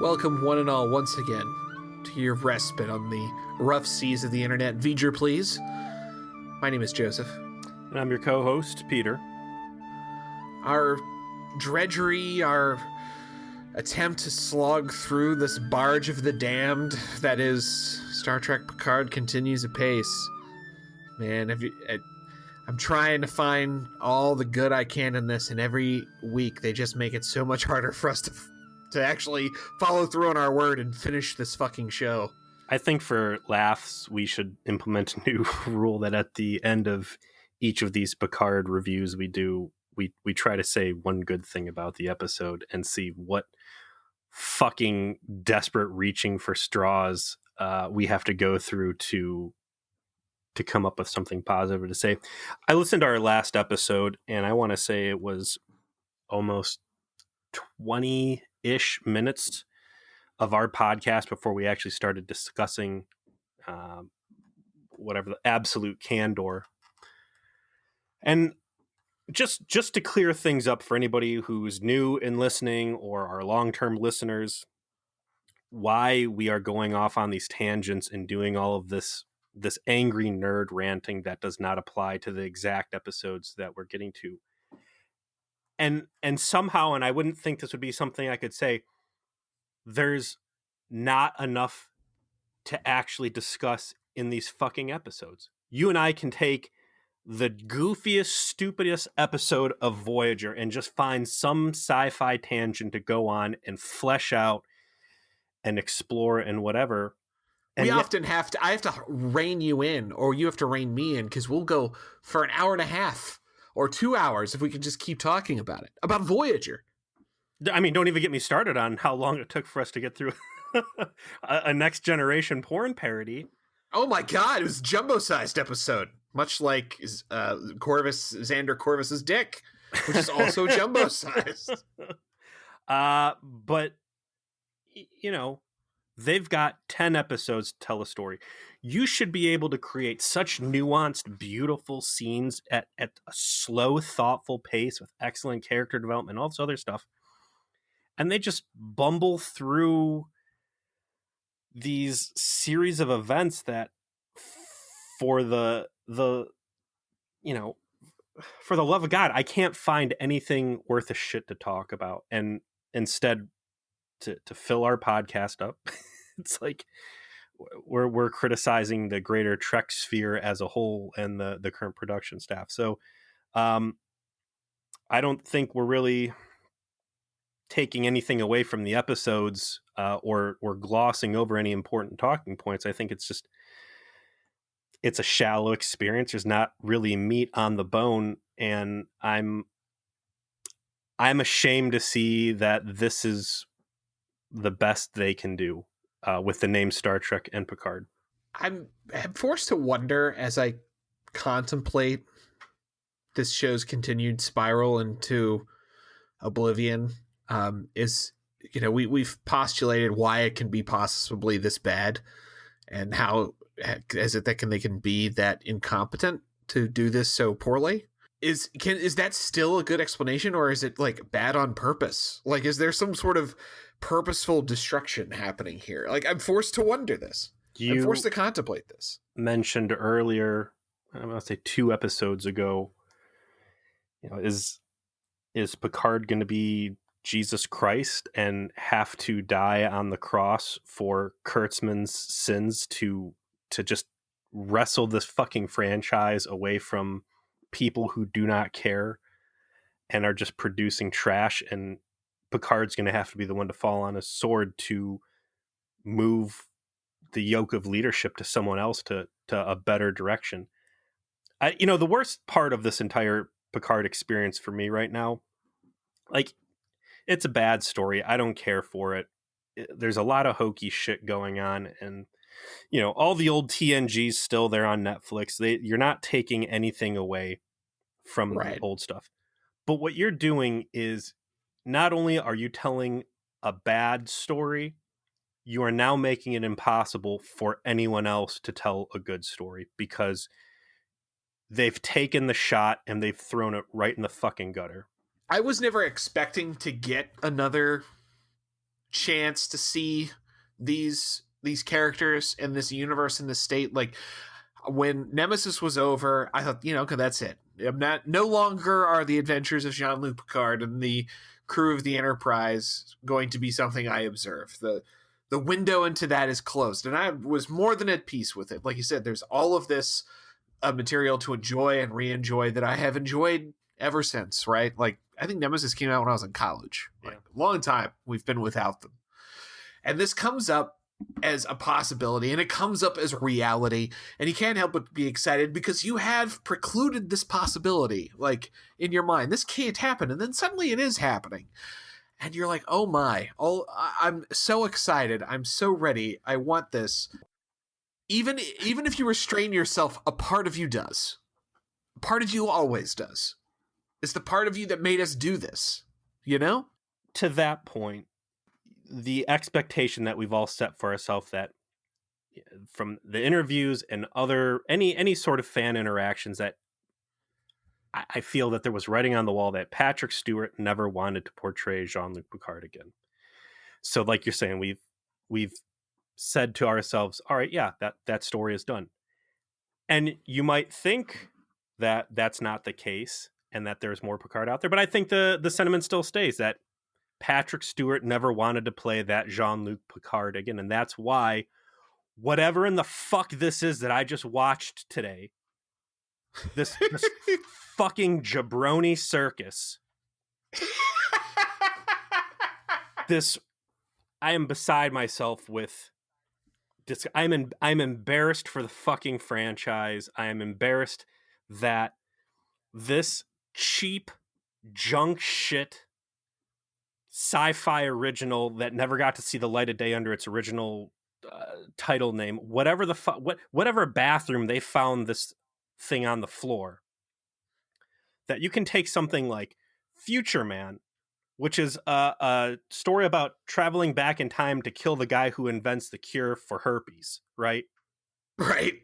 Welcome one and all once again to your respite on the rough seas of the internet. V'ger, please. My name is Joseph. And I'm your co-host, Peter. Our drudgery, our attempt to slog through this barge of the damned that is Star Trek PICARD continues apace. Man, I'm trying to find all the good I can in this, and every week they just make it so much harder for us to actually follow through on our word and finish this fucking show. I think for laughs, we should implement a new rule that at the end of each of these PICARD reviews we do, we try to say one good thing about the episode and see what fucking desperate reaching for straws we have to go through to come up with something positive to say. I listened to our last episode, and I want to say it was almost 20-ish minutes of our podcast before we actually started discussing whatever the absolute candor. And just to clear things up for anybody who's new in listening or our long-term listeners, why we are going off on these tangents and doing all of this angry nerd ranting that does not apply to the exact episodes that we're getting to. And somehow, and I wouldn't think this would be something I could say, there's not enough to actually discuss in these fucking episodes. You and I can take the goofiest, stupidest episode of Voyager and just find some sci-fi tangent to go on and flesh out and explore and whatever. And I have to rein you in, or you have to rein me in, because we'll go for an hour and a half or 2 hours if we can just keep talking about it. About Voyager. I mean, don't even get me started on how long it took for us to get through a Next Generation porn parody. Oh my god, it was a jumbo-sized episode. Much like Xander Corvus's dick, which is also jumbo-sized. But, you know, they've got 10 episodes to tell a story. You should be able to create such nuanced, beautiful scenes at a slow, thoughtful pace with excellent character development, all this other stuff. And they just bumble through these series of events that for the love of God, I can't find anything worth a shit to talk about. And instead, to fill our podcast up, it's like we're criticizing the greater Trek sphere as a whole and the current production staff. So I don't think we're really taking anything away from the episodes or glossing over any important talking points. I think it's a shallow experience. There's not really meat on the bone, and I'm ashamed to see that this is the best they can do with the name Star Trek and PICARD. I'm forced to wonder as I contemplate this show's continued spiral into oblivion. We've postulated why it can be possibly this bad, and how they can be that incompetent to do this so poorly. Is that still a good explanation, or is it like bad on purpose? Like, is there some sort of purposeful destruction happening here? Like, I'm forced to wonder this. I'm forced to contemplate this. Mentioned earlier, I'm going to say 2 episodes ago, is PICARD going to be Jesus Christ and have to die on the cross for Kurtzman's sins to just wrestle this fucking franchise away from people who do not care and are just producing trash, and PICARD's going to have to be the one to fall on his sword to move the yoke of leadership to someone else to a better direction. The worst part of this entire PICARD experience for me right now, like, it's a bad story. I don't care for it. There's a lot of hokey shit going on, and all the old TNG's still there on Netflix. You're not taking anything away from the old stuff. But what you're doing is, not only are you telling a bad story, you are now making it impossible for anyone else to tell a good story, because they've taken the shot and they've thrown it right in the fucking gutter. I was never expecting to get another chance to see these characters in this universe, in this state. Like, when Nemesis was over, I thought, okay, that's it. No longer are the adventures of Jean-Luc Picard and the crew of the Enterprise going to be something I observe. The window into that is closed, and I was more than at peace with it. Like you said, there's all of this material to enjoy and re-enjoy that I have enjoyed ever since, right? Like, I think Nemesis came out when I was in college. Like, a long time we've been without them. And this comes up as a possibility, and it comes up as reality, and you can't help but be excited because you have precluded this possibility, like, in your mind. This can't happen, and then suddenly it is happening. And you're like, oh my, I'm so excited. I'm so ready. I want this. Even if you restrain yourself, a part of you does. A part of you always does. It's the part of you that made us do this, you know? To that point, the expectation that we've all set for ourselves, that from the interviews and other any sort of fan interactions, that I feel that there was writing on the wall that Patrick Stewart never wanted to portray Jean-Luc Picard again. So, like you're saying, we've said to ourselves, all right, yeah, that story is done. And you might think that that's not the case and that there's more Picard out there, but I think the sentiment still stays that Patrick Stewart never wanted to play that Jean-Luc Picard again, and that's why whatever in the fuck this is that I just watched today, this fucking Jabroni circus, this, I am beside myself with this. I'm embarrassed for the fucking franchise. I am embarrassed that this cheap junk shit sci-fi original that never got to see the light of day under its original title name, whatever the whatever bathroom they found this thing on the floor, that you can take something like Future Man, which is a story about traveling back in time to kill the guy who invents the cure for herpes, right? Right.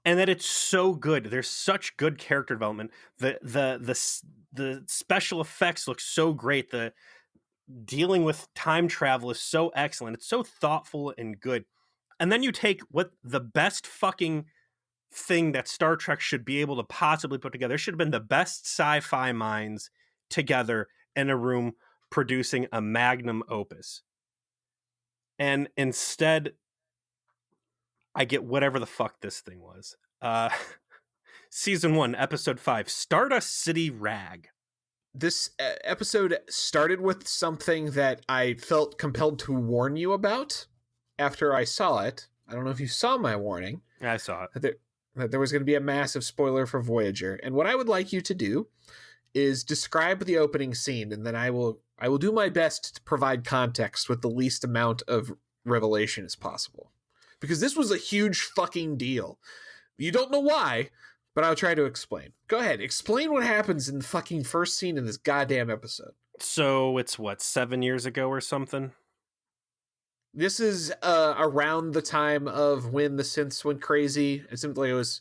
And that it's so good. There's such good character development. The special effects look so great. The dealing with time travel is so excellent. It's so thoughtful and good. And then you take what the best fucking thing that Star Trek should be able to possibly put together. There should have been the best sci-fi minds together in a room producing a magnum opus. And instead, I get whatever the fuck this thing was. Season 1, episode 5, Stardust City Rag. This episode started with something that I felt compelled to warn you about after I saw it. I don't know if you saw my warning. I saw it. That there was going to be a massive spoiler for Voyager. And what I would like you to do is describe the opening scene, and then I will do my best to provide context with the least amount of revelation as possible. Because this was a huge fucking deal. You don't know why, but I'll try to explain. Go ahead. Explain what happens in the fucking first scene in this goddamn episode. So it's what, 7 years ago or something? This is around the time of when the synths went crazy. It seemed like it was...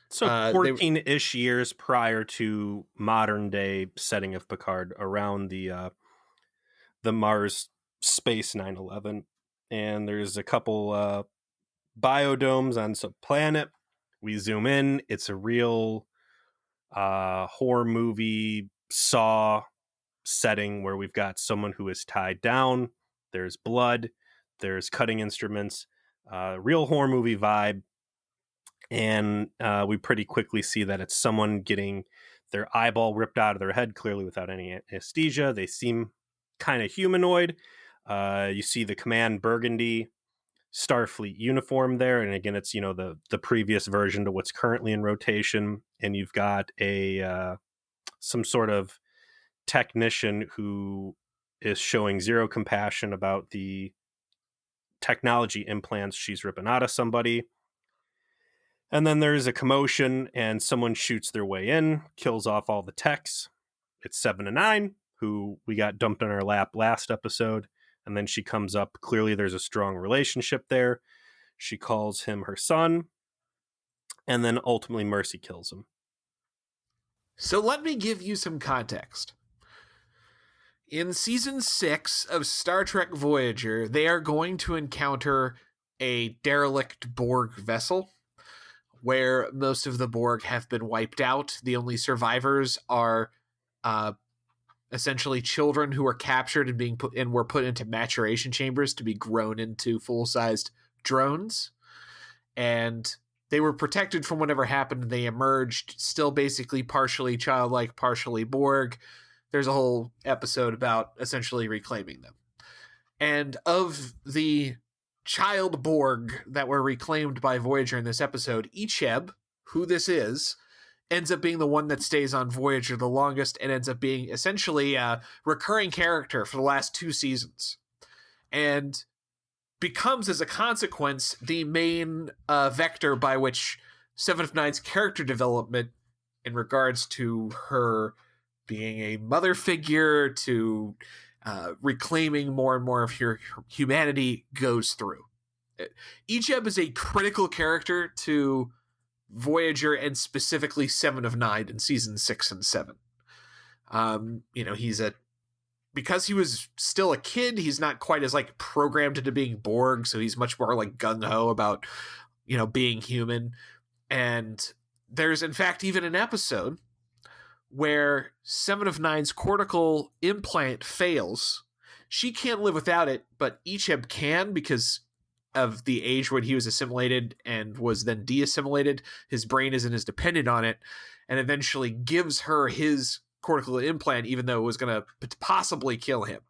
So 14-ish years prior to modern day setting of Picard, around the Mars Space 9/11. And there's a couple biodomes on some planet. We zoom in. It's a real horror movie Saw setting where we've got someone who is tied down. There's blood. There's cutting instruments. Real horror movie vibe. And we pretty quickly see that it's someone getting their eyeball ripped out of their head, clearly without any anesthesia. They seem kind of humanoid. You see the Command Burgundy Starfleet uniform there, and again, it's the previous version to what's currently in rotation. And you've got a some sort of technician who is showing zero compassion about the technology implants she's ripping out of somebody. And then there's a commotion, and someone shoots their way in, kills off all the techs. It's 7 to 9, who we got dumped on our lap last episode. And then she comes up. Clearly, there's a strong relationship there. She calls him her son. And then ultimately, Mercy kills him. So let me give you some context. In season 6 of Star Trek Voyager, they are going to encounter a derelict Borg vessel where most of the Borg have been wiped out. The only survivors are essentially children who were captured and were put into maturation chambers to be grown into full-sized drones. And they were protected from whatever happened. They emerged still basically partially childlike, partially Borg. There's a whole episode about essentially reclaiming them. And of the child Borg that were reclaimed by Voyager in this episode, Icheb, who this is, ends up being the one that stays on Voyager the longest and ends up being essentially a recurring character for the last 2 seasons. And becomes, as a consequence, the main vector by which Seven of Nine's character development in regards to her being a mother figure to reclaiming more and more of her humanity goes through. Icheb is a critical character to Voyager and specifically Seven of Nine in season 6 and 7. Because he was still a kid, he's not quite as like programmed into being Borg, so he's much more like gung-ho about, being human. And there's in fact even an episode where Seven of Nine's cortical implant fails. She can't live without it, but Icheb can because of the age when he was assimilated and was then de-assimilated. His brain isn't as dependent on it, and eventually gives her his cortical implant, even though it was going to possibly kill him.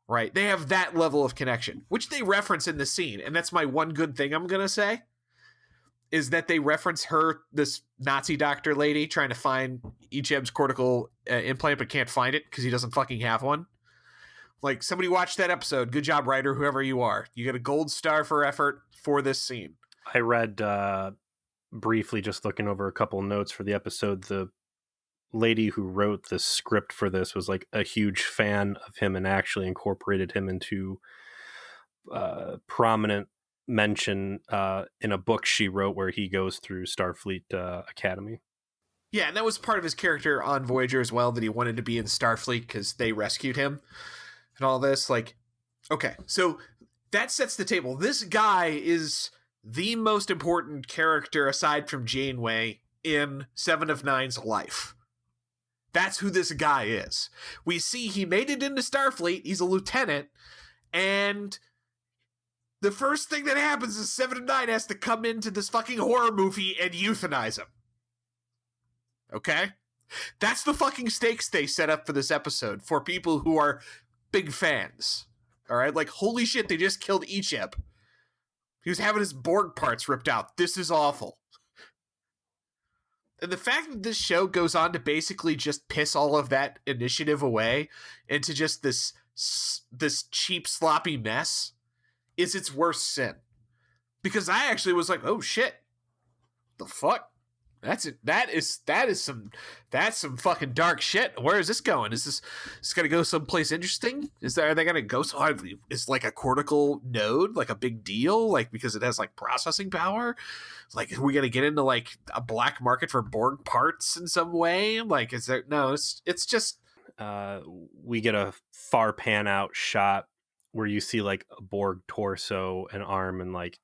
Right? They have that level of connection, which they reference in the scene. And that's my one good thing I'm going to say, is that they reference her, this Nazi doctor lady, trying to find Icheb's cortical implant, but can't find it because he doesn't fucking have one. Like, somebody watched that episode. Good job, writer, whoever you are. You get a gold star for effort for this scene. I read briefly, just looking over a couple notes for the episode, the lady who wrote the script for this was like a huge fan of him and actually incorporated him into prominent mention in a book she wrote where he goes through Starfleet Academy. Yeah, and that was part of his character on Voyager as well, that he wanted to be in Starfleet because they rescued him and all this. Like, okay, so that sets the table. This guy is the most important character aside from Janeway in Seven of Nine's life. That's who this guy is. We see he made it into Starfleet. He's a lieutenant. And the first thing that happens is Seven of Nine has to come into this fucking horror movie and euthanize him. Okay? That's the fucking stakes they set up for this episode for people who are big fans. All right? Like, holy shit, they just killed Icheb. He was having his Borg parts ripped out. This is awful. And the fact that this show goes on to basically just piss all of that initiative away into just this cheap, sloppy mess is its worst sin. Because I actually was like, oh shit, the fuck? That's it. That's some fucking dark shit. Where is this going? Is this gonna go someplace interesting? Are they gonna go so hard? Is like a cortical node like a big deal? Like, because it has like processing power? Like, are we gonna get into like a black market for Borg parts in some way? Like, is there? No, it's just. We get a far pan out shot where you see like a Borg torso and arm, and like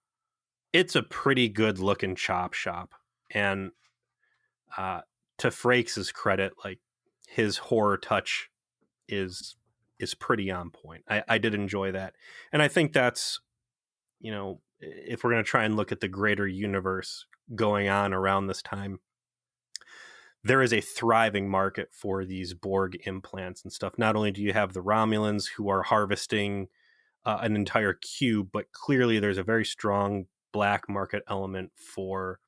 it's a pretty good looking chop shop. And to Frakes' credit, like his horror touch is pretty on point. I did enjoy that. And I think that's, if we're going to try and look at the greater universe going on around this time, there is a thriving market for these Borg implants and stuff. Not only do you have the Romulans who are harvesting an entire cube, but clearly there's a very strong black market element for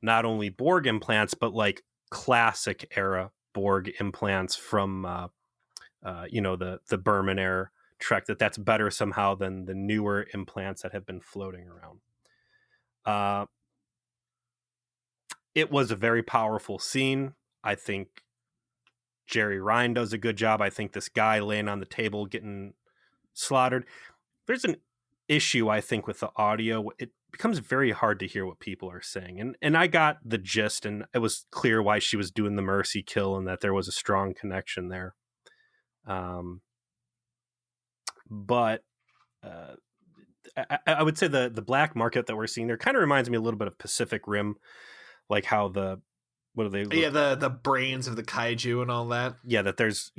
not only Borg implants, but like classic era Borg implants from, the Berman era Trek, that's better somehow than the newer implants that have been floating around. It was a very powerful scene. I think Jerry Ryan does a good job. I think this guy laying on the table getting slaughtered. There's an issue, I think, with the audio. It becomes very hard to hear what people are saying. And I got the gist, and it was clear why she was doing the mercy kill and that there was a strong connection there. But I would say the black market that we're seeing there kind of reminds me a little bit of Pacific Rim, like how what do they look? Yeah, the brains of the kaiju and all that. Yeah, that there's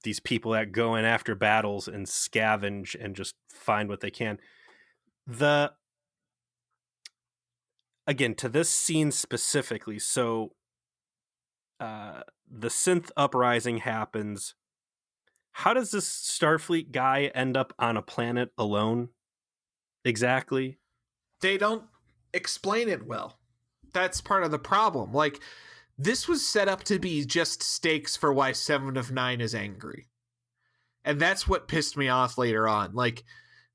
these people that go in after battles and scavenge and just find what they can. Again, to this scene specifically, so the synth uprising happens. How does this Starfleet guy end up on a planet alone? Exactly. They don't explain it well. That's part of the problem. Like, this was set up to be just stakes for why Seven of Nine is angry. And that's what pissed me off later on. Like,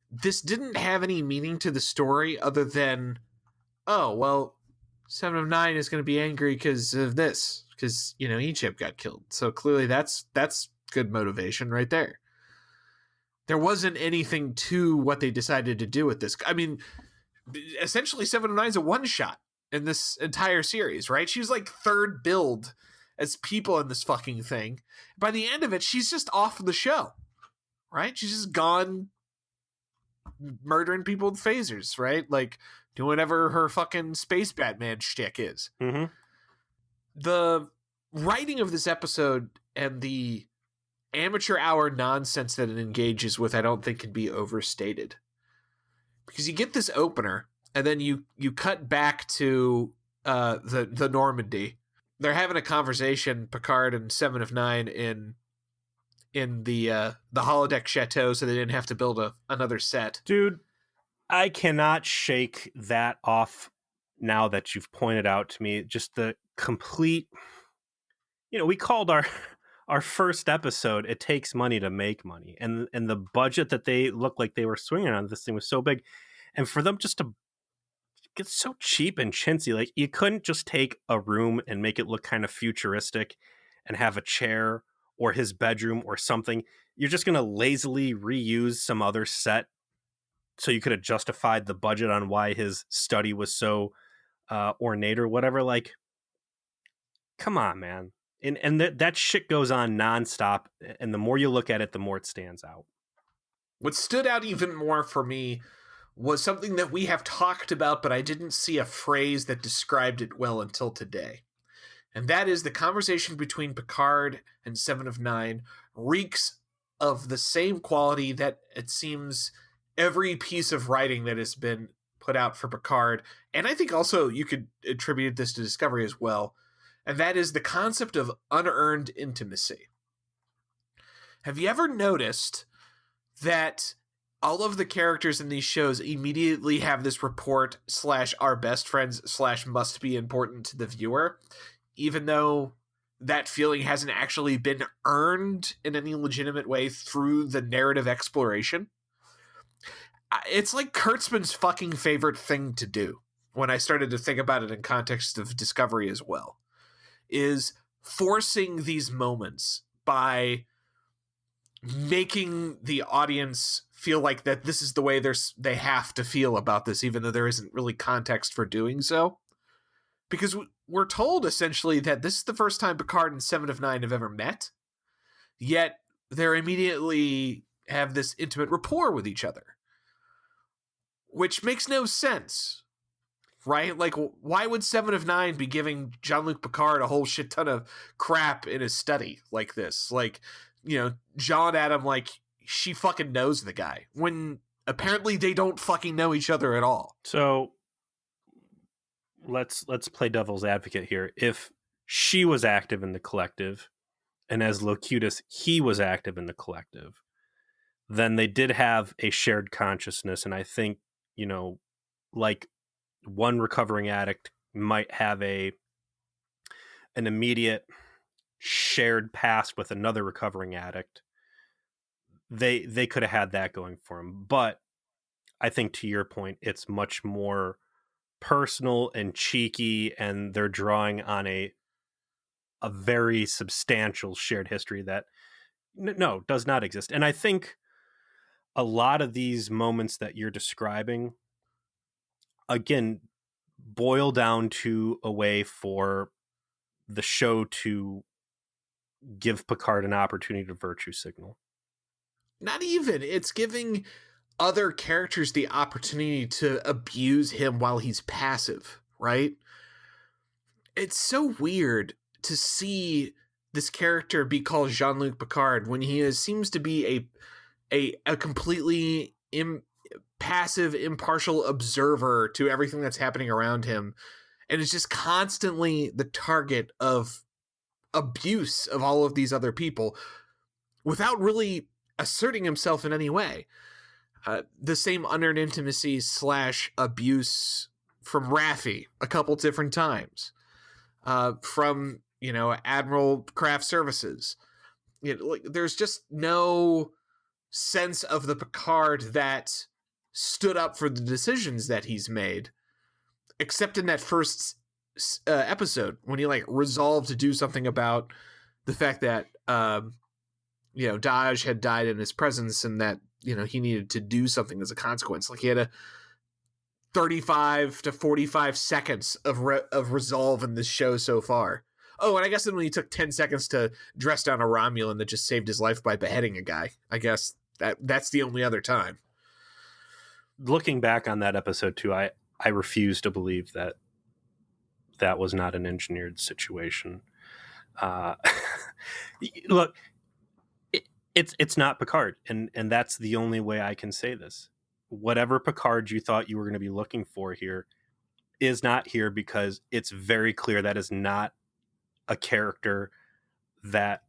this didn't have any meaning to the story other than, oh, well, Seven of Nine is going to be angry because of this. Because, Egypt got killed. So clearly that's good motivation right there. There wasn't anything to what they decided to do with this. I mean, essentially Seven of Nine's a one-shot in this entire series, right? She's like third build as people in this fucking thing. By the end of it, she's just off the show, right? She's just gone murdering people with phasers, right? Like, doing whatever her fucking space Batman shtick is. Mm-hmm. The writing of this episode and the amateur hour nonsense that it engages with, I don't think can be overstated. Because you get this opener, and then you cut back to the Normandy. They're having a conversation, Picard and Seven of Nine, in the holodeck chateau, so they didn't have to build another set. Dude, I cannot shake that off now that you've pointed out to me. Just the complete, we called our first episode, It Takes Money to Make Money. And the budget that they looked like they were swinging on this thing was so big. And for them just to get so cheap and chintzy, like, you couldn't just take a room and make it look kind of futuristic and have a chair or his bedroom or something. You're just going to lazily reuse some other set so you could have justified the budget on why his study was so ornate or whatever. Like, come on, man. And that shit goes on nonstop. And the more you look at it, the more it stands out. What stood out even more for me was something that we have talked about, but I didn't see a phrase that described it well until today. And that is the conversation between Picard and Seven of Nine reeks of the same quality that it seems every piece of writing that has been put out for Picard, and I think also you could attribute this to Discovery as well, and that is the concept of unearned intimacy. Have you ever noticed that all of the characters in these shows immediately have this report / our best friends / must be important to the viewer, even though that feeling hasn't actually been earned in any legitimate way through the narrative exploration? It's like Kurtzman's fucking favorite thing to do, when I started to think about it in context of Discovery as well, is forcing these moments by making the audience feel like that this is the way they have to feel about this, even though there isn't really context for doing so. Because we're told essentially that this is the first time Picard and Seven of Nine have ever met, yet they're immediately have this intimate rapport with each other, which makes no sense, right? Like, why would Seven of Nine be giving Jean-Luc Picard a whole shit ton of crap in his study like this? Like, John Adam, like, she fucking knows the guy, when apparently they don't fucking know each other at all. So let's play devil's advocate here. If she was active in the collective, and as Locutus, he was active in the collective, then they did have a shared consciousness. And I think, like, one recovering addict might have an immediate shared past with another recovering addict. They could have had that going for them. But I think, to your point, it's much more personal and cheeky, and they're drawing on a very substantial shared history that no, does not exist. And I think a lot of these moments that you're describing, again, boil down to a way for the show to give Picard an opportunity to virtue signal. Not even. It's giving other characters the opportunity to abuse him while he's passive, right? It's so weird to see this character be called Jean-Luc Picard when he seems to be a completely passive, impartial observer to everything that's happening around him, and is just constantly the target of abuse of all of these other people without really asserting himself in any way. The same unearned intimacy / abuse from Raffi a couple different times. From, Admiral Craft Services. There's just no sense of the Picard that stood up for the decisions that he's made, except in that first episode when he resolved to do something about the fact that Daj had died in his presence, and that he needed to do something as a consequence. He had a 35 to 45 seconds of resolve in this show so far. Oh, and I guess then when he took 10 seconds to dress down a Romulan that just saved his life by beheading a guy. I guess that's the only other time. Looking back on that episode too, I refuse to believe that was not an engineered situation. Look, it's not Picard, and that's the only way I can say this. Whatever Picard you thought you were going to be looking for here is not here, because it's very clear that is not a character that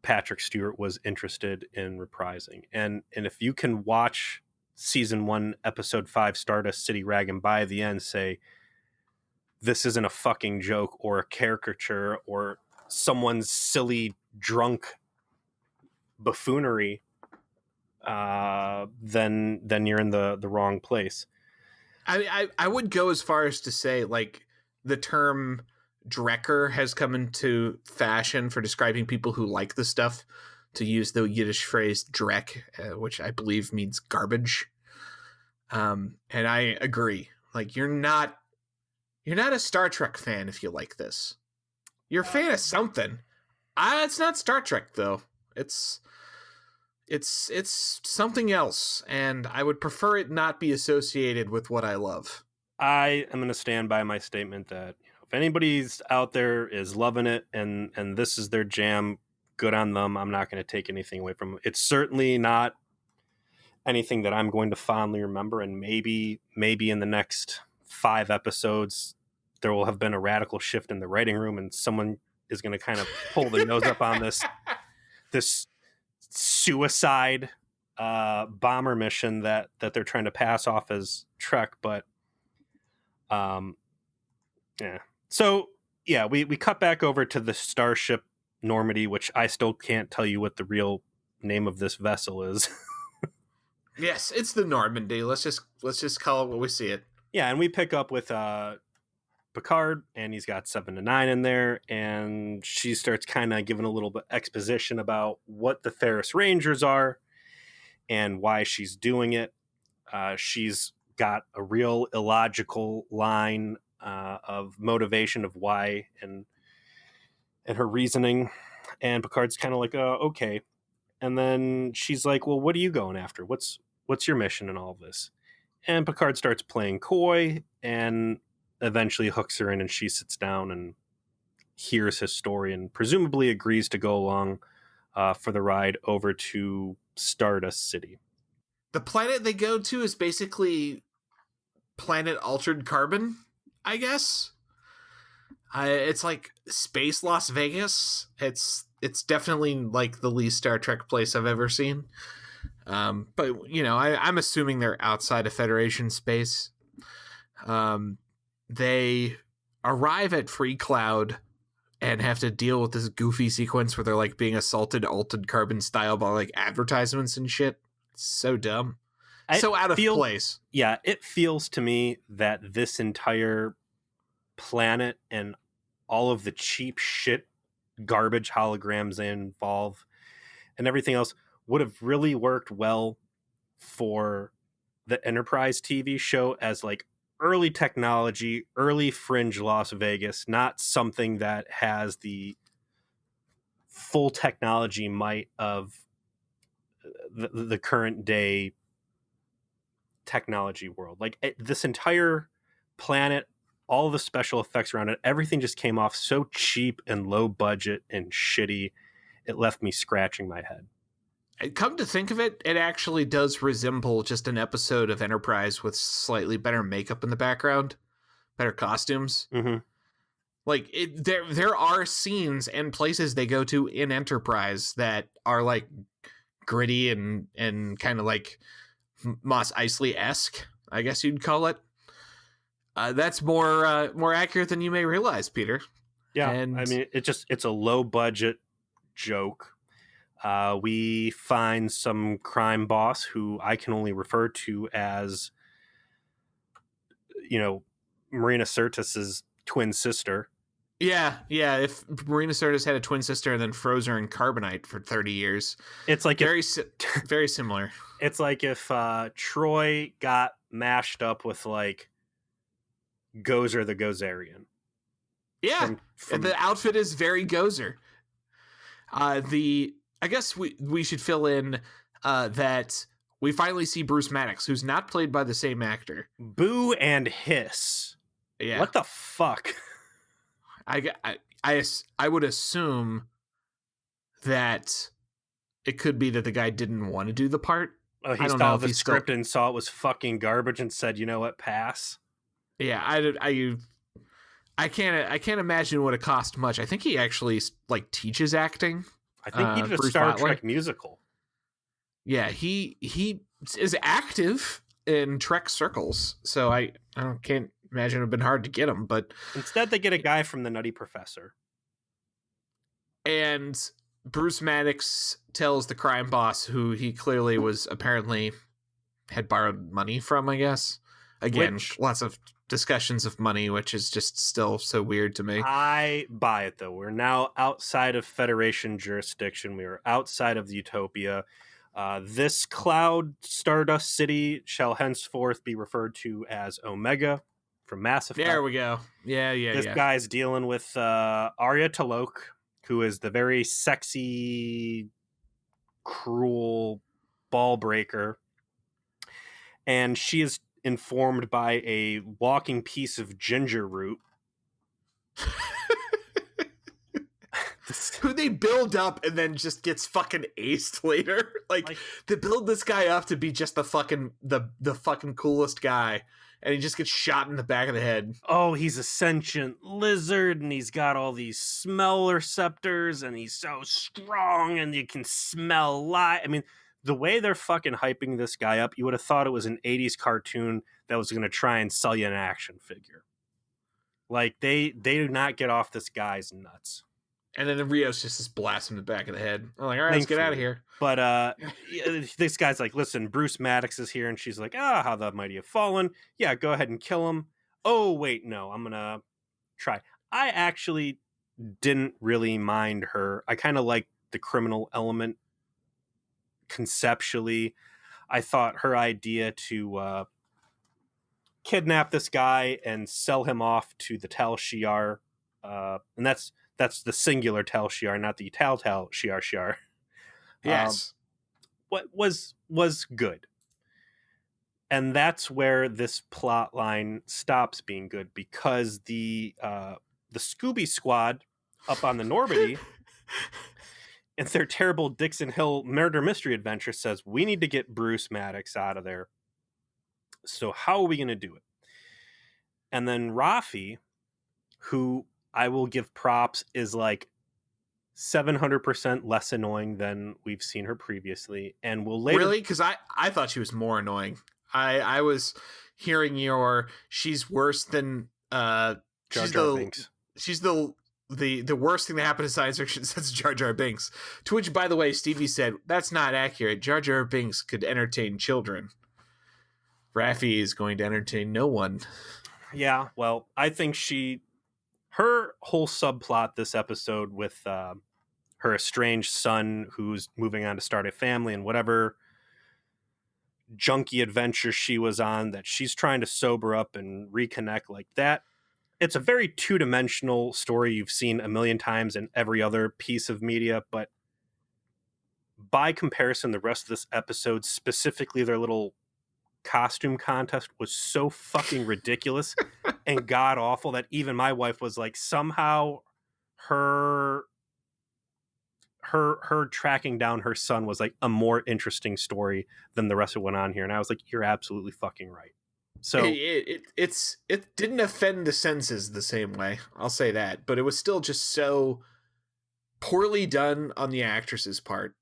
Patrick Stewart was interested in reprising. And if you can watch season 1, episode 5, Stardust City, Rag and by the end say, this isn't a fucking joke or a caricature or someone's silly drunk buffoonery, then you're in the wrong place. I would go as far as to say the term Drecker has come into fashion for describing people who like the stuff, to use the Yiddish phrase Dreck, which I believe means garbage. And I agree. You're not a Star Trek fan if you like this. You're a fan of something. It's not Star Trek though. It's something else, and I would prefer it not be associated with what I love. I am going to stand by my statement that if anybody's out there is loving it and this is their jam, good on them. I'm not going to take anything away from them. It's certainly not anything that I'm going to fondly remember, and maybe in the next 5 episodes there will have been a radical shift in the writing room, and someone is going to kind of pull their nose up on this suicide bomber mission that they're trying to pass off as Trek. But yeah. So yeah, we cut back over to the starship Normandy, which I still can't tell you what the real name of this vessel is. Yes, it's the Normandy. Let's just call it what we see it. Yeah, and we pick up with Picard, and he's got 7 to 9 in there, and she starts kind of giving a little bit exposition about what the Theris Rangers are and why she's doing it. She's got a real illogical line of motivation of why and her reasoning, and Picard's kind of like, okay. And then she's like, well, what are you going after? What's your mission in all of this? And Picard starts playing coy and eventually hooks her in, and she sits down and hears his story and presumably agrees to go along for the ride over to Stardust City. The planet they go to is basically planet altered carbon, I guess. It's like space Las Vegas. It's definitely the least Star Trek place I've ever seen. But I'm assuming they're outside of Federation space. They arrive at Free Cloud and have to deal with this goofy sequence where they're being assaulted altered carbon style by advertisements and shit. It's so dumb. So out of place. Yeah, it feels to me that this entire planet and all of the cheap shit garbage holograms they involve and everything else would have really worked well for the Enterprise TV show as early technology, early fringe Las Vegas, not something that has the full technology might of the current day technology world. Like this entire planet, all the special effects around it, everything just came off so cheap and low budget and shitty. It left me scratching my head. Come to think of it, it actually does resemble just an episode of Enterprise with slightly better makeup in the background, better costumes. Mm-hmm. Like there are scenes and places they go to in Enterprise that are like gritty and kind of like Mos Eisley-esque, I guess you'd call it. That's more accurate than you may realize, Peter. Yeah, and I mean, it's a low budget joke. We find some crime boss who I can only refer to as, Marina Sirtis's twin sister. Yeah. If Marina Sirtis had a twin sister and then froze her in carbonite for 30 years, it's like very similar. It's like if Troy got mashed up with like Gozer the Gozerian. Yeah, the outfit is very Gozer. I guess we should fill in that we finally see Bruce Maddox, who's not played by the same actor. Boo and hiss. Yeah. What the fuck? I would assume that it could be that the guy didn't want to do the part. Oh, he saw the script and saw it was fucking garbage and said, "You know what, pass." Yeah, I can't imagine it would have cost much. I think he actually like teaches acting. I think he did a Star Trek musical. Yeah, he is active in Trek circles, so I can't imagine it would have been hard to get him. But instead, they get a guy from the Nutty Professor. And Bruce Maddox tells the crime boss, who he clearly was apparently had borrowed money from, I guess. Again, lots of discussions of money, which is just still so weird to me. I buy it, though. We're now outside of Federation jurisdiction. We are outside of the Utopia. This cloud Stardust City shall henceforth be referred to as Omega from Mass Effect. There we go. Yeah. This guy's dealing with Arya Talok, who is the very sexy, cruel ball breaker. And she is informed by a walking piece of ginger root. Who they build up and then just gets fucking aced later. Like they build this guy up to be just the fucking coolest guy, and he just gets shot in the back of the head. Oh, he's a sentient lizard, and he's got all these smell receptors, and he's so strong, and you can smell light. I mean, the way they're fucking hyping this guy up, you would have thought it was an 80s cartoon that was going to try and sell you an action figure. Like, they do not get off this guy's nuts. And then the Rios just blasts him in the back of the head. I'm like, all right, let's get out of here. But this guy's like, listen, Bruce Maddox is here. And she's like, how the mighty have fallen. Yeah, go ahead and kill him. Oh, wait, no, I'm going to try. I actually didn't really mind her. I kind of like the criminal element conceptually. I thought her idea to kidnap this guy and sell him off to the Tal Shiar, and that's the singular Tal Shiar, not the Tal Shiar. Yes. What was good. And that's where this plot line stops being good, because the Scooby Squad up on the Normandy and their terrible Dixon Hill murder mystery adventure says, we need to get Bruce Maddox out of there. So how are we going to do it? And then Rafi, who I will give props, is like 700% less annoying than we've seen her previously. And will later... Really? Because I thought she was more annoying. I was hearing she's worse than Jar Jar Binks. She's the worst thing that happened to science fiction since Jar Jar Binks. To which, by the way, Stevie said, that's not accurate. Jar Jar Binks could entertain children. Raffi is going to entertain no one. Yeah, well, I think her whole subplot this episode with her estranged son who's moving on to start a family and whatever junky adventure she was on that she's trying to sober up and reconnect, like that it's a very two-dimensional story you've seen a million times in every other piece of media, but by comparison, the rest of this episode, specifically their little costume contest, was so fucking ridiculous and god awful that even my wife was like, somehow her tracking down her son was like a more interesting story than the rest of what went on here. And I was like, you're absolutely fucking right. So it didn't offend the senses the same way, I'll say that, but it was still just so poorly done on the actress's part.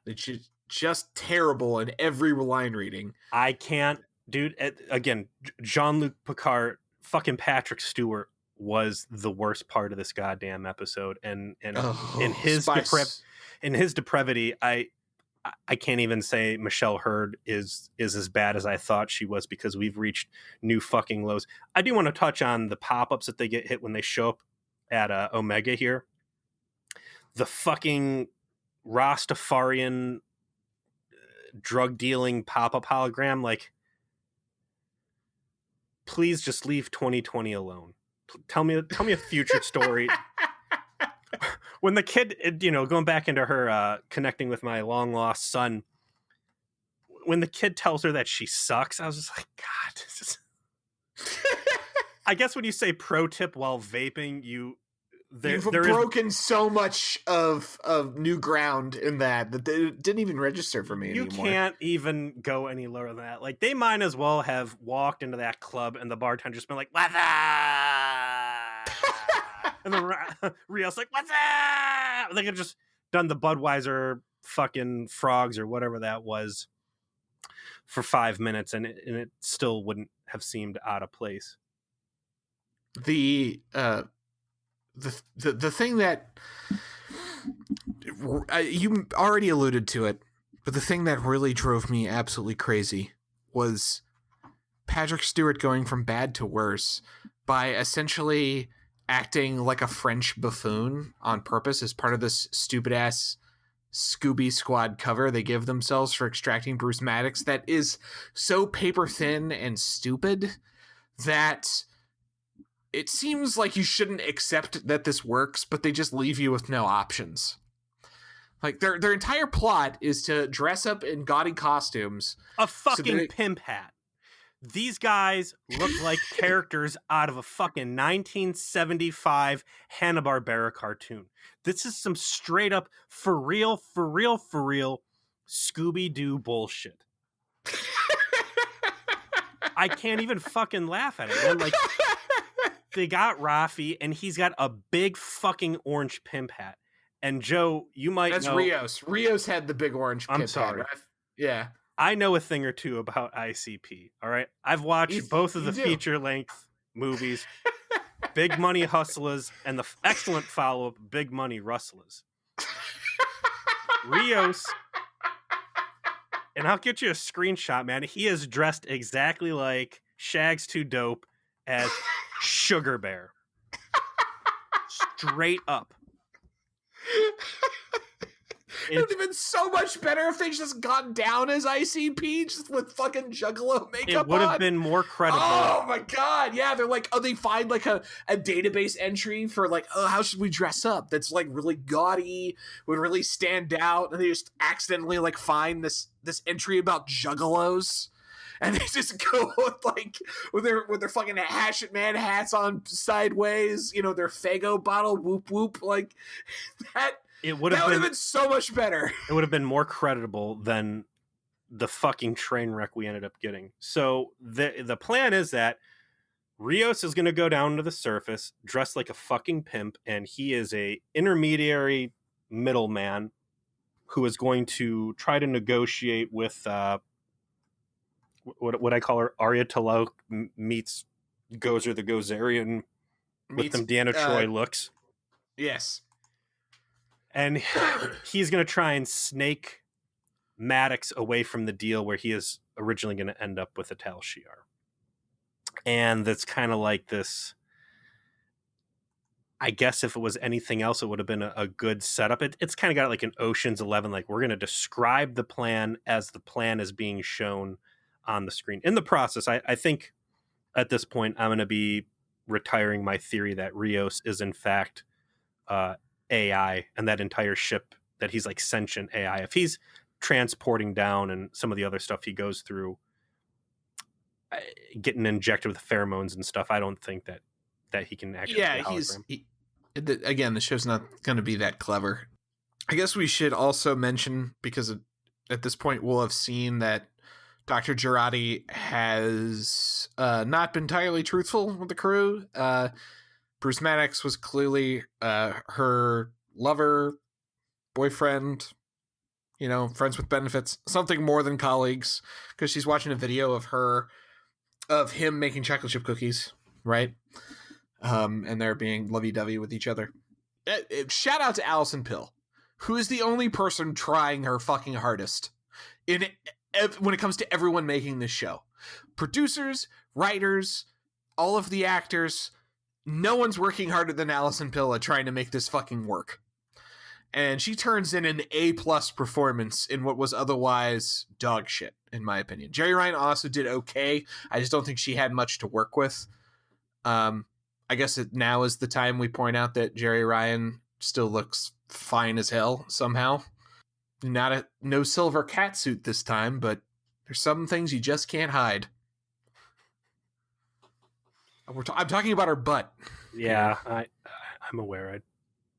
It's just terrible in every line reading. I can't, dude. Again, Jean-Luc Picard, fucking Patrick Stewart was the worst part of this goddamn episode, and in his depravity, I can't even say Michelle Hurd is as bad as I thought she was, because we've reached new fucking lows. I do want to touch on the pop-ups that they get hit when they show up at Omega here. The fucking Rastafarian drug dealing pop-up hologram, like, please just leave 2020 alone. Tell me a future story. When the kid, going back into her connecting with my long lost son, when the kid tells her that she sucks, I was just like, God, this is... I guess when you say pro tip while vaping, you've broken so much of new ground in that they didn't even register for me anymore. You can't even go any lower than that. Like, they might as well have walked into that club and the bartender just been like, "What's up?" And then Rios like, "What's up?" They could have just done the Budweiser fucking frogs or whatever that was for 5 minutes, and it still wouldn't have seemed out of place. The thing that you already alluded to it, but the thing that really drove me absolutely crazy was Patrick Stewart going from bad to worse by essentially acting like a French buffoon on purpose as part of this stupid ass Scooby Squad cover they give themselves for extracting Bruce Maddox that is so paper thin and stupid that it seems like you shouldn't accept that this works, but they just leave you with no options. Like, their entire plot is to dress up in gaudy costumes. A fucking pimp hat. These guys look like characters out of a fucking 1975 Hanna-Barbera cartoon. This is some straight up, for real Scooby-Doo bullshit. I can't even fucking laugh at it, man. Like, they got Rafi, and he's got a big fucking orange pimp hat. And Joe, you might know... That's Rios. Rios had the big orange pimp hat. I'm sorry. Right? Yeah. I know a thing or two about ICP, all right? I've watched both of the feature-length movies, Big Money Hustlers, and the excellent follow-up, Big Money Rustlers. Rios, and I'll get you a screenshot, man. He is dressed exactly like Shag's Too Dope as Sugar Bear. Straight up. It would have been so much better if they just got down as ICP, just with fucking Juggalo makeup on. It would have been more credible. Oh my god, yeah. They're like, they find like a database entry for like, how should we dress up? That's like really gaudy, would really stand out, and they just accidentally like find this entry about Juggalos. And they just go with their fucking Hatchet Man hats on sideways, their Faygo bottle, whoop whoop, like that. That would have been so much better. It would have been more creditable than the fucking train wreck we ended up getting. So the plan is that Rios is going to go down to the surface dressed like a fucking pimp, and he is a intermediary middleman who is going to try to negotiate with what I call her, Arya Talok meets Gozer the Gozerian with them Deanna Troy looks. Yes. And he's going to try and snake Maddox away from the deal where he is originally going to end up with a Tal Shiar. And that's kind of like this. I guess if it was anything else, it would have been a good setup. It's kind of got like an Ocean's 11. Like, we're going to describe the plan as the plan is being shown on the screen. In the process, I think at this point, I'm going to be retiring my theory that Rios is in fact AI, and that entire ship, that he's like sentient AI. If he's transporting down and some of the other stuff he goes through, getting injected with pheromones and stuff, I don't think that he can actually be a hologram. Again, the show's not going to be that clever. I guess we should also mention, because at this point we'll have seen that Dr. Girardi has not been entirely truthful with the crew. Bruce Maddox was clearly her lover, boyfriend, friends with benefits, something more than colleagues, because she's watching a video of him making chocolate chip cookies, right? And they're being lovey-dovey with each other. Shout out to Allison Pill, who is the only person trying her fucking hardest when it comes to everyone making this show. Producers, writers, all of the actors, no one's working harder than Allison Pill at trying to make this fucking work. And she turns in an A+ performance in what was otherwise dog shit, in my opinion. Jerry Ryan also did okay. I just don't think she had much to work with. I guess now is the time we point out that Jerry Ryan still looks fine as hell somehow. No silver catsuit this time, but there's some things you just can't hide. I'm talking about her butt. Yeah, I'm aware.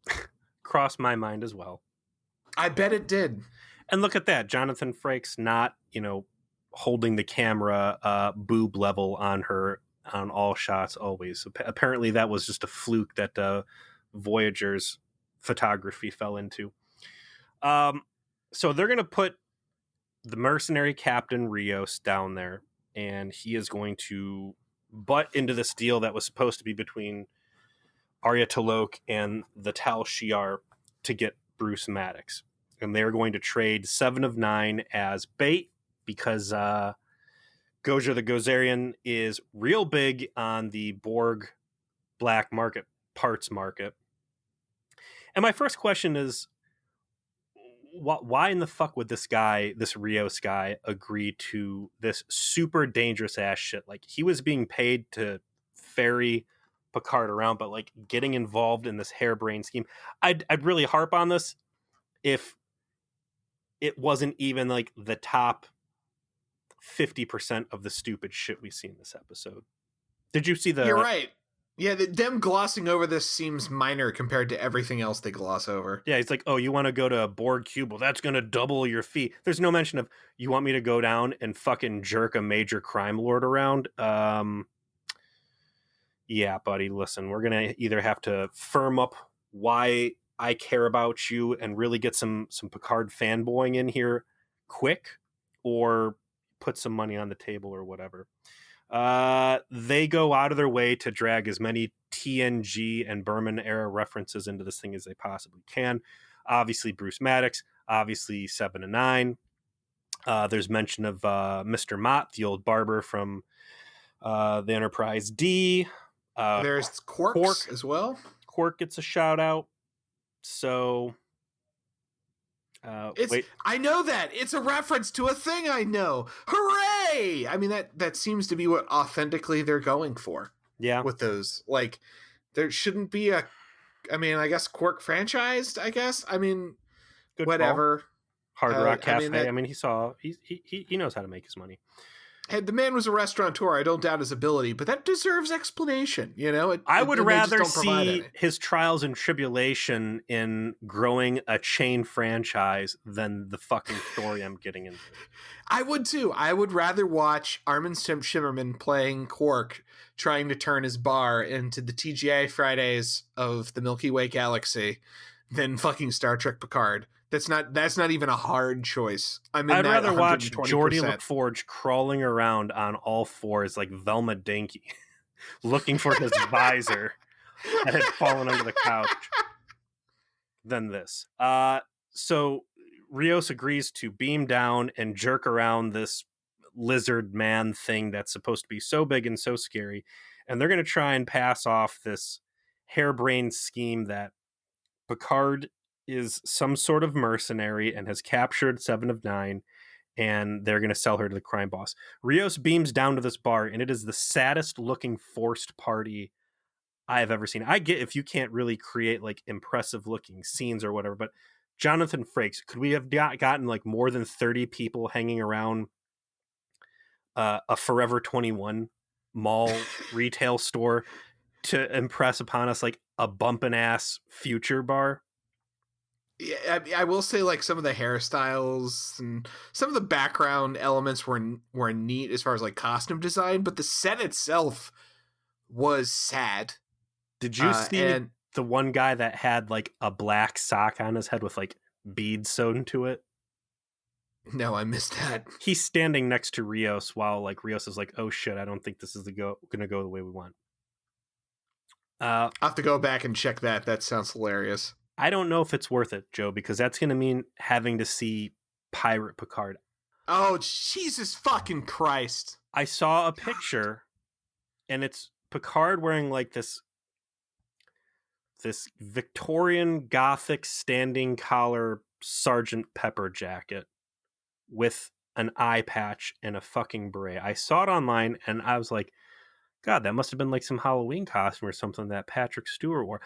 I crossed my mind as well. I bet it did. And look at that, Jonathan Frakes not, holding the camera boob level on her on all shots always. Apparently that was just a fluke that Voyager's photography fell into. So they're going to put the mercenary Captain Rios down there, and he is going to butt into this deal that was supposed to be between Arya T'Loak and the Tal Shiar to get Bruce Maddox. And they're going to trade 7 of 9 as bait, because Gozer the Gozerian is real big on the Borg black market parts market. And my first question is, why in the fuck would this Rios guy, agree to this super dangerous ass shit? Like, he was being paid to ferry Picard around, but like getting involved in this harebrained scheme. I'd really harp on this if it wasn't even like the top 50% of the stupid shit we see in this episode. Did you see the... You're right. Yeah, them glossing over this seems minor compared to everything else they gloss over. Yeah, he's like, oh, you want to go to a Borg cube? Well, that's going to double your fee. There's no mention of, you want me to go down and fucking jerk a major crime lord around? Yeah, buddy, listen, we're going to either have to firm up why I care about you and really get some Picard fanboying in here quick, or put some money on the table or whatever. They go out of their way to drag as many TNG and Berman era references into this thing as they possibly can. Obviously Bruce Maddox, obviously 7 and 9. There's mention of Mr. Mott, the old barber from the Enterprise D. There's Quark as well. Quark gets a shout out. So I know that it's a reference to a thing I know. Hooray! I mean, that seems to be what authentically they're going for. Yeah, with those, like, there shouldn't be I guess Quark franchised. I guess. I mean, good whatever. Call. Hard Rock Cafe. He knows how to make his money. Hey, the man was a restaurateur. I don't doubt his ability, but that deserves explanation. I would rather see his trials and tribulation in growing a chain franchise than the fucking story I'm getting into. I would too. I would rather watch Armin Shimmerman playing Quark, trying to turn his bar into the TGI Fridays of the Milky Way galaxy, than fucking Star Trek Picard. That's not even a hard choice. I'd rather watch Geordi LaForge crawling around on all fours like Velma Dinky, looking for his visor that had fallen under the couch, than this. So Rios agrees to beam down and jerk around this lizard man thing that's supposed to be so big and so scary, and they're going to try and pass off this harebrained scheme that Picard is some sort of mercenary and has captured 7 of 9, and they're going to sell her to the crime boss. Rios beams down to this bar, and it is the saddest looking forced party I have ever seen. I get if you can't really create like impressive looking scenes or whatever, but Jonathan Frakes, could we have gotten like more than 30 people hanging around a Forever 21 mall retail store to impress upon us like a bumpin' ass future bar? Yeah, I will say like some of the hairstyles and some of the background elements were neat as far as like costume design, but the set itself was sad. Did you see And the one guy that had like a black sock on his head with like beads sewn to it? no, I missed that. He's standing next to Rios while like Rios is like, "Oh shit, I don't think this is gonna go the way we want." I'll have to go back and check that. That sounds hilarious. I don't know if it's worth it, Joe, because that's gonna mean having to see Pirate Picard. Oh, Jesus fucking Christ. I saw a picture and it's Picard wearing like this Victorian Gothic standing collar Sergeant Pepper jacket with an eye patch and a fucking beret. I saw it online and I was like, God, that must have been like some Halloween costume or something that Patrick Stewart wore.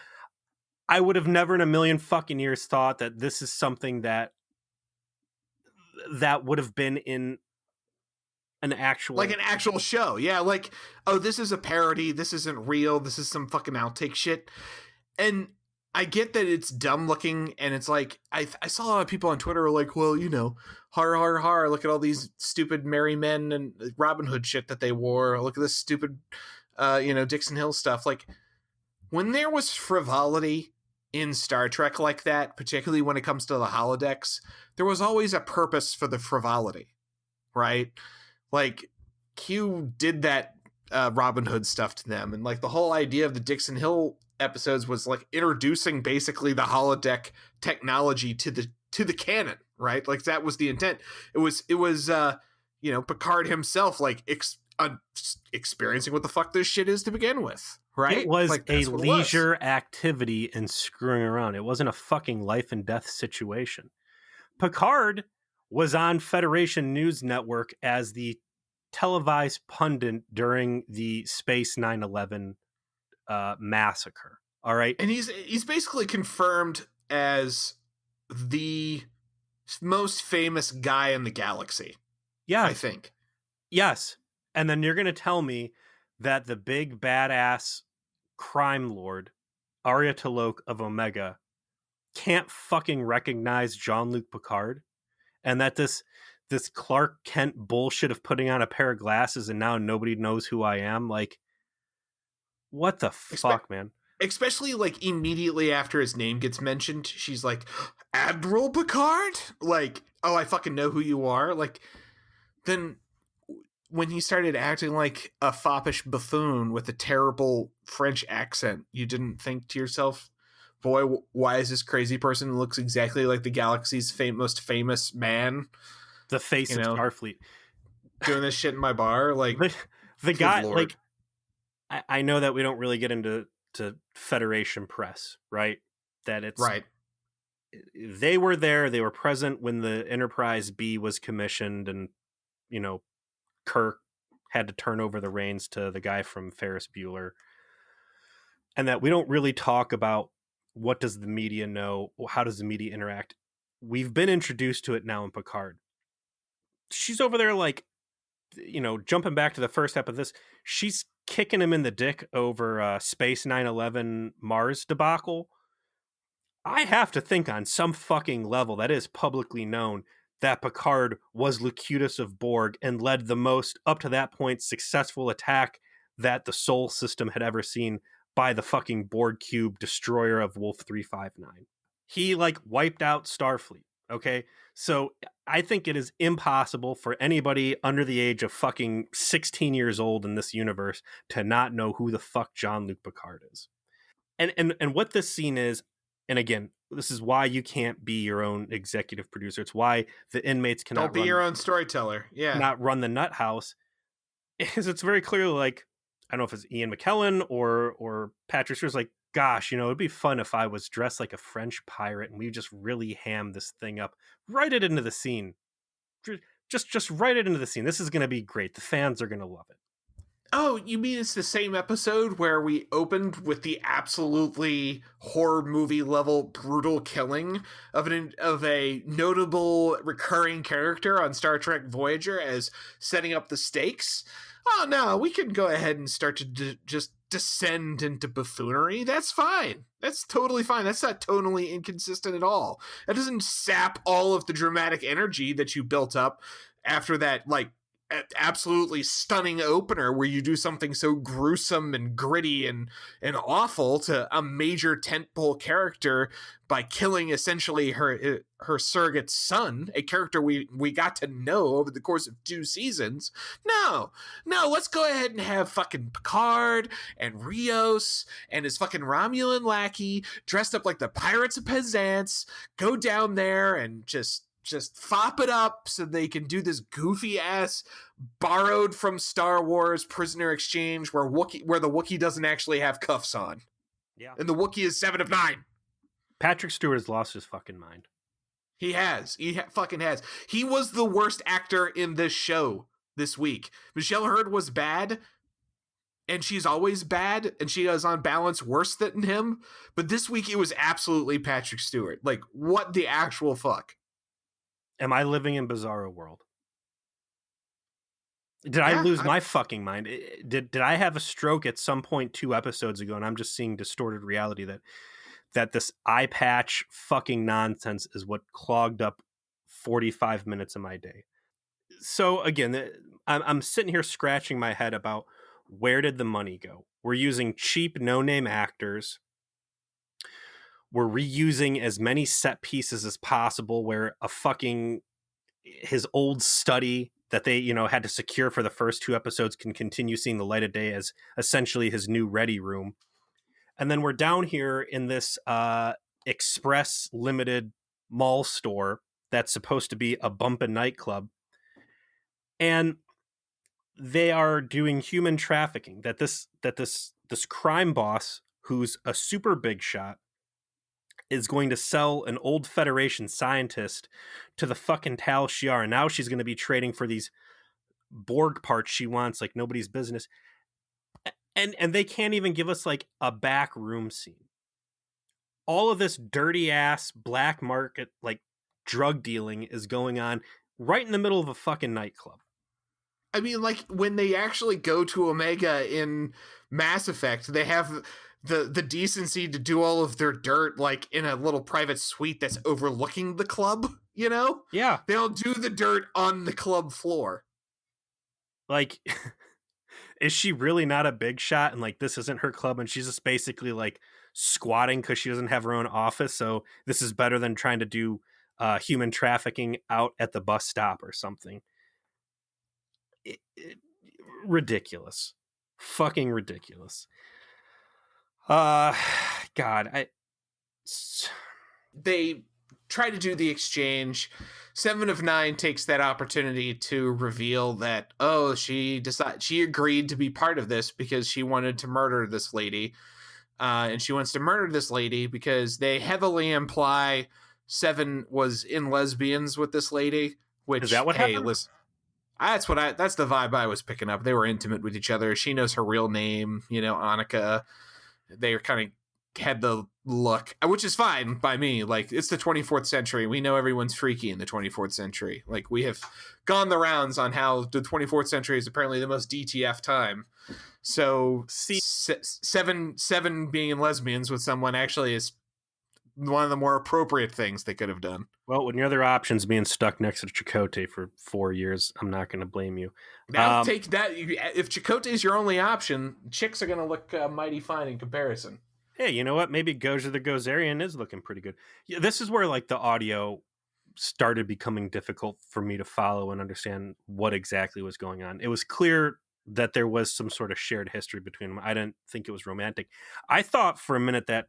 I would have never in a million fucking years thought that this is something that would have been in an actual show. Yeah, like, oh, this is a parody. This isn't real. This is some fucking outtake shit. And I get that it's dumb looking, and it's like I saw a lot of people on Twitter were like, well, har, look at all these stupid merry men and Robin Hood shit that they wore. Look at this stupid Dixon Hill stuff. Like, when there was frivolity in Star Trek like that, particularly when it comes to the holodecks, there was always a purpose for the frivolity, right? Like, Q did that Robin Hood stuff to them, and like the whole idea of the Dixon Hill episodes was like introducing basically the holodeck technology to the canon, right? Like that was the intent. It was Picard himself like experiencing what the fuck this shit is to begin with, right? It was like, a leisure activity and screwing around. It wasn't a fucking life and death situation. Picard was on Federation News Network as the televised pundit during the Space 9/11 massacre. All right, and he's basically confirmed as the most famous guy in the galaxy. Yeah, I think. Yes, and then you're gonna tell me that the big badass crime lord Arya T'Loak of Omega can't fucking recognize Jean-Luc Picard, and that this Clark Kent bullshit of putting on a pair of glasses and now nobody knows who I am, like, what the fuck, man? Especially like immediately after his name gets mentioned, she's like, Admiral Picard? Like, oh, I fucking know who you are. Like, then when he started acting like a foppish buffoon with a terrible French accent, you didn't think to yourself, boy, why is this crazy person who looks exactly like the galaxy's most famous man, the face of Starfleet, doing this shit in my bar? Like, the guy, Lord. Like, I know that we don't really get into Federation press, right? That it's right. They were there. They were present when the Enterprise B was commissioned, and Kirk had to turn over the reins to the guy from Ferris Bueller, and that we don't really talk about what does the media know, how does the media interact. We've been introduced to it now in Picard. She's over there like, jumping back to the first step of this, she's kicking him in the dick over Space 9/11 Mars debacle. I have to think on some fucking level that is publicly known that Picard was Locutus of Borg and led the most, up to that point, successful attack that the Sol system had ever seen by the fucking Borg cube destroyer of Wolf 359. He like wiped out Starfleet. Okay, so I think it is impossible for anybody under the age of fucking 16 years old in this universe to not know who the fuck Jean-Luc Picard is. And what this scene is, and again, this is why you can't be your own executive producer. It's why the inmates cannot don't be your own storyteller. Yeah, not run the nut house. Is it's very clearly like, I don't know if it's Ian McKellen or Patrick Stewart's like, gosh, it'd be fun if I was dressed like a French pirate and we just really ham this thing up. Write it into the scene. Just write it into the scene. This is going to be great. The fans are going to love it. Oh, you mean it's the same episode where we opened with the absolutely horror movie level brutal killing of a notable recurring character on Star Trek Voyager as setting up the stakes? Oh no, we can go ahead and start to just descend into buffoonery. That's fine. That's totally fine. That's not tonally inconsistent at all. That doesn't sap all of the dramatic energy that you built up after that, like, absolutely stunning opener where you do something so gruesome and gritty and awful to a major tentpole character by killing essentially her surrogate son, a character we got to know over the course of 2 seasons. No, let's go ahead and have fucking Picard and Rios and his fucking Romulan lackey dressed up like the Pirates of Penzance go down there and just fop it up so they can do this goofy ass borrowed from Star Wars prisoner exchange where the Wookiee doesn't actually have cuffs on. Yeah. And the Wookiee is 7 of 9. Patrick Stewart has lost his fucking mind. He has. Fucking has. He was the worst actor in this show this week. Michelle Hurd was bad, and she's always bad, and she is on balance worse than him. But this week it was absolutely Patrick Stewart. Like, what the actual fuck? Am I living in Bizarro World? Did I lose my fucking mind? Did I have a stroke at some point 2 episodes ago, and I'm just seeing distorted reality that this eye patch fucking nonsense is what clogged up 45 minutes of my day. So again, I'm sitting here scratching my head about where did the money go? We're using cheap no-name actors. We're reusing as many set pieces as possible where his old study that they, had to secure for the first 2 episodes can continue seeing the light of day as essentially his new ready room. And then we're down here in this express limited mall store that's supposed to be a bumpin' nightclub. And they are doing human trafficking, that this crime boss, who's a super big shot, is going to sell an old Federation scientist to the fucking Tal Shiar. And now she's going to be trading for these Borg parts she wants like nobody's business. And they can't even give us like a back room scene. All of this dirty ass black market, like drug dealing is going on right in the middle of a fucking nightclub. I mean, like, when they actually go to Omega in Mass Effect, they have the decency to do all of their dirt, like, in a little private suite that's overlooking the club, Yeah. They'll do the dirt on the club floor. Like, is she really not a big shot? And, like, this isn't her club, and she's just basically, like, squatting because she doesn't have her own office, so this is better than trying to do human trafficking out at the bus stop or something. Ridiculous. Fucking ridiculous. God, they try to do the exchange. 7 of 9 takes that opportunity to reveal that, she agreed to be part of this because she wanted to murder this lady. And she wants to murder this lady because they heavily imply 7 was in lesbians with this lady. Which, is that what happened? That's the vibe I was picking up. They were intimate with each other. She knows her real name, Annika. They kind of had the look, which is fine by me. Like, it's the 24th century. We know everyone's freaky in the 24th century. Like, we have gone the rounds on how the 24th century is apparently the most DTF time. So, seven being lesbians with someone actually is one of the more appropriate things they could have done. Well, when your other option's being stuck next to Chakotay for 4 years, I'm not going to blame you. Now take that. If Chakotay is your only option, chicks are going to look mighty fine in comparison. Hey, you know what? Maybe Gozer the Gozerian is looking pretty good. Yeah, this is where like the audio started becoming difficult for me to follow and understand what exactly was going on. It was clear that there was some sort of shared history between them. I didn't think it was romantic. I thought for a minute that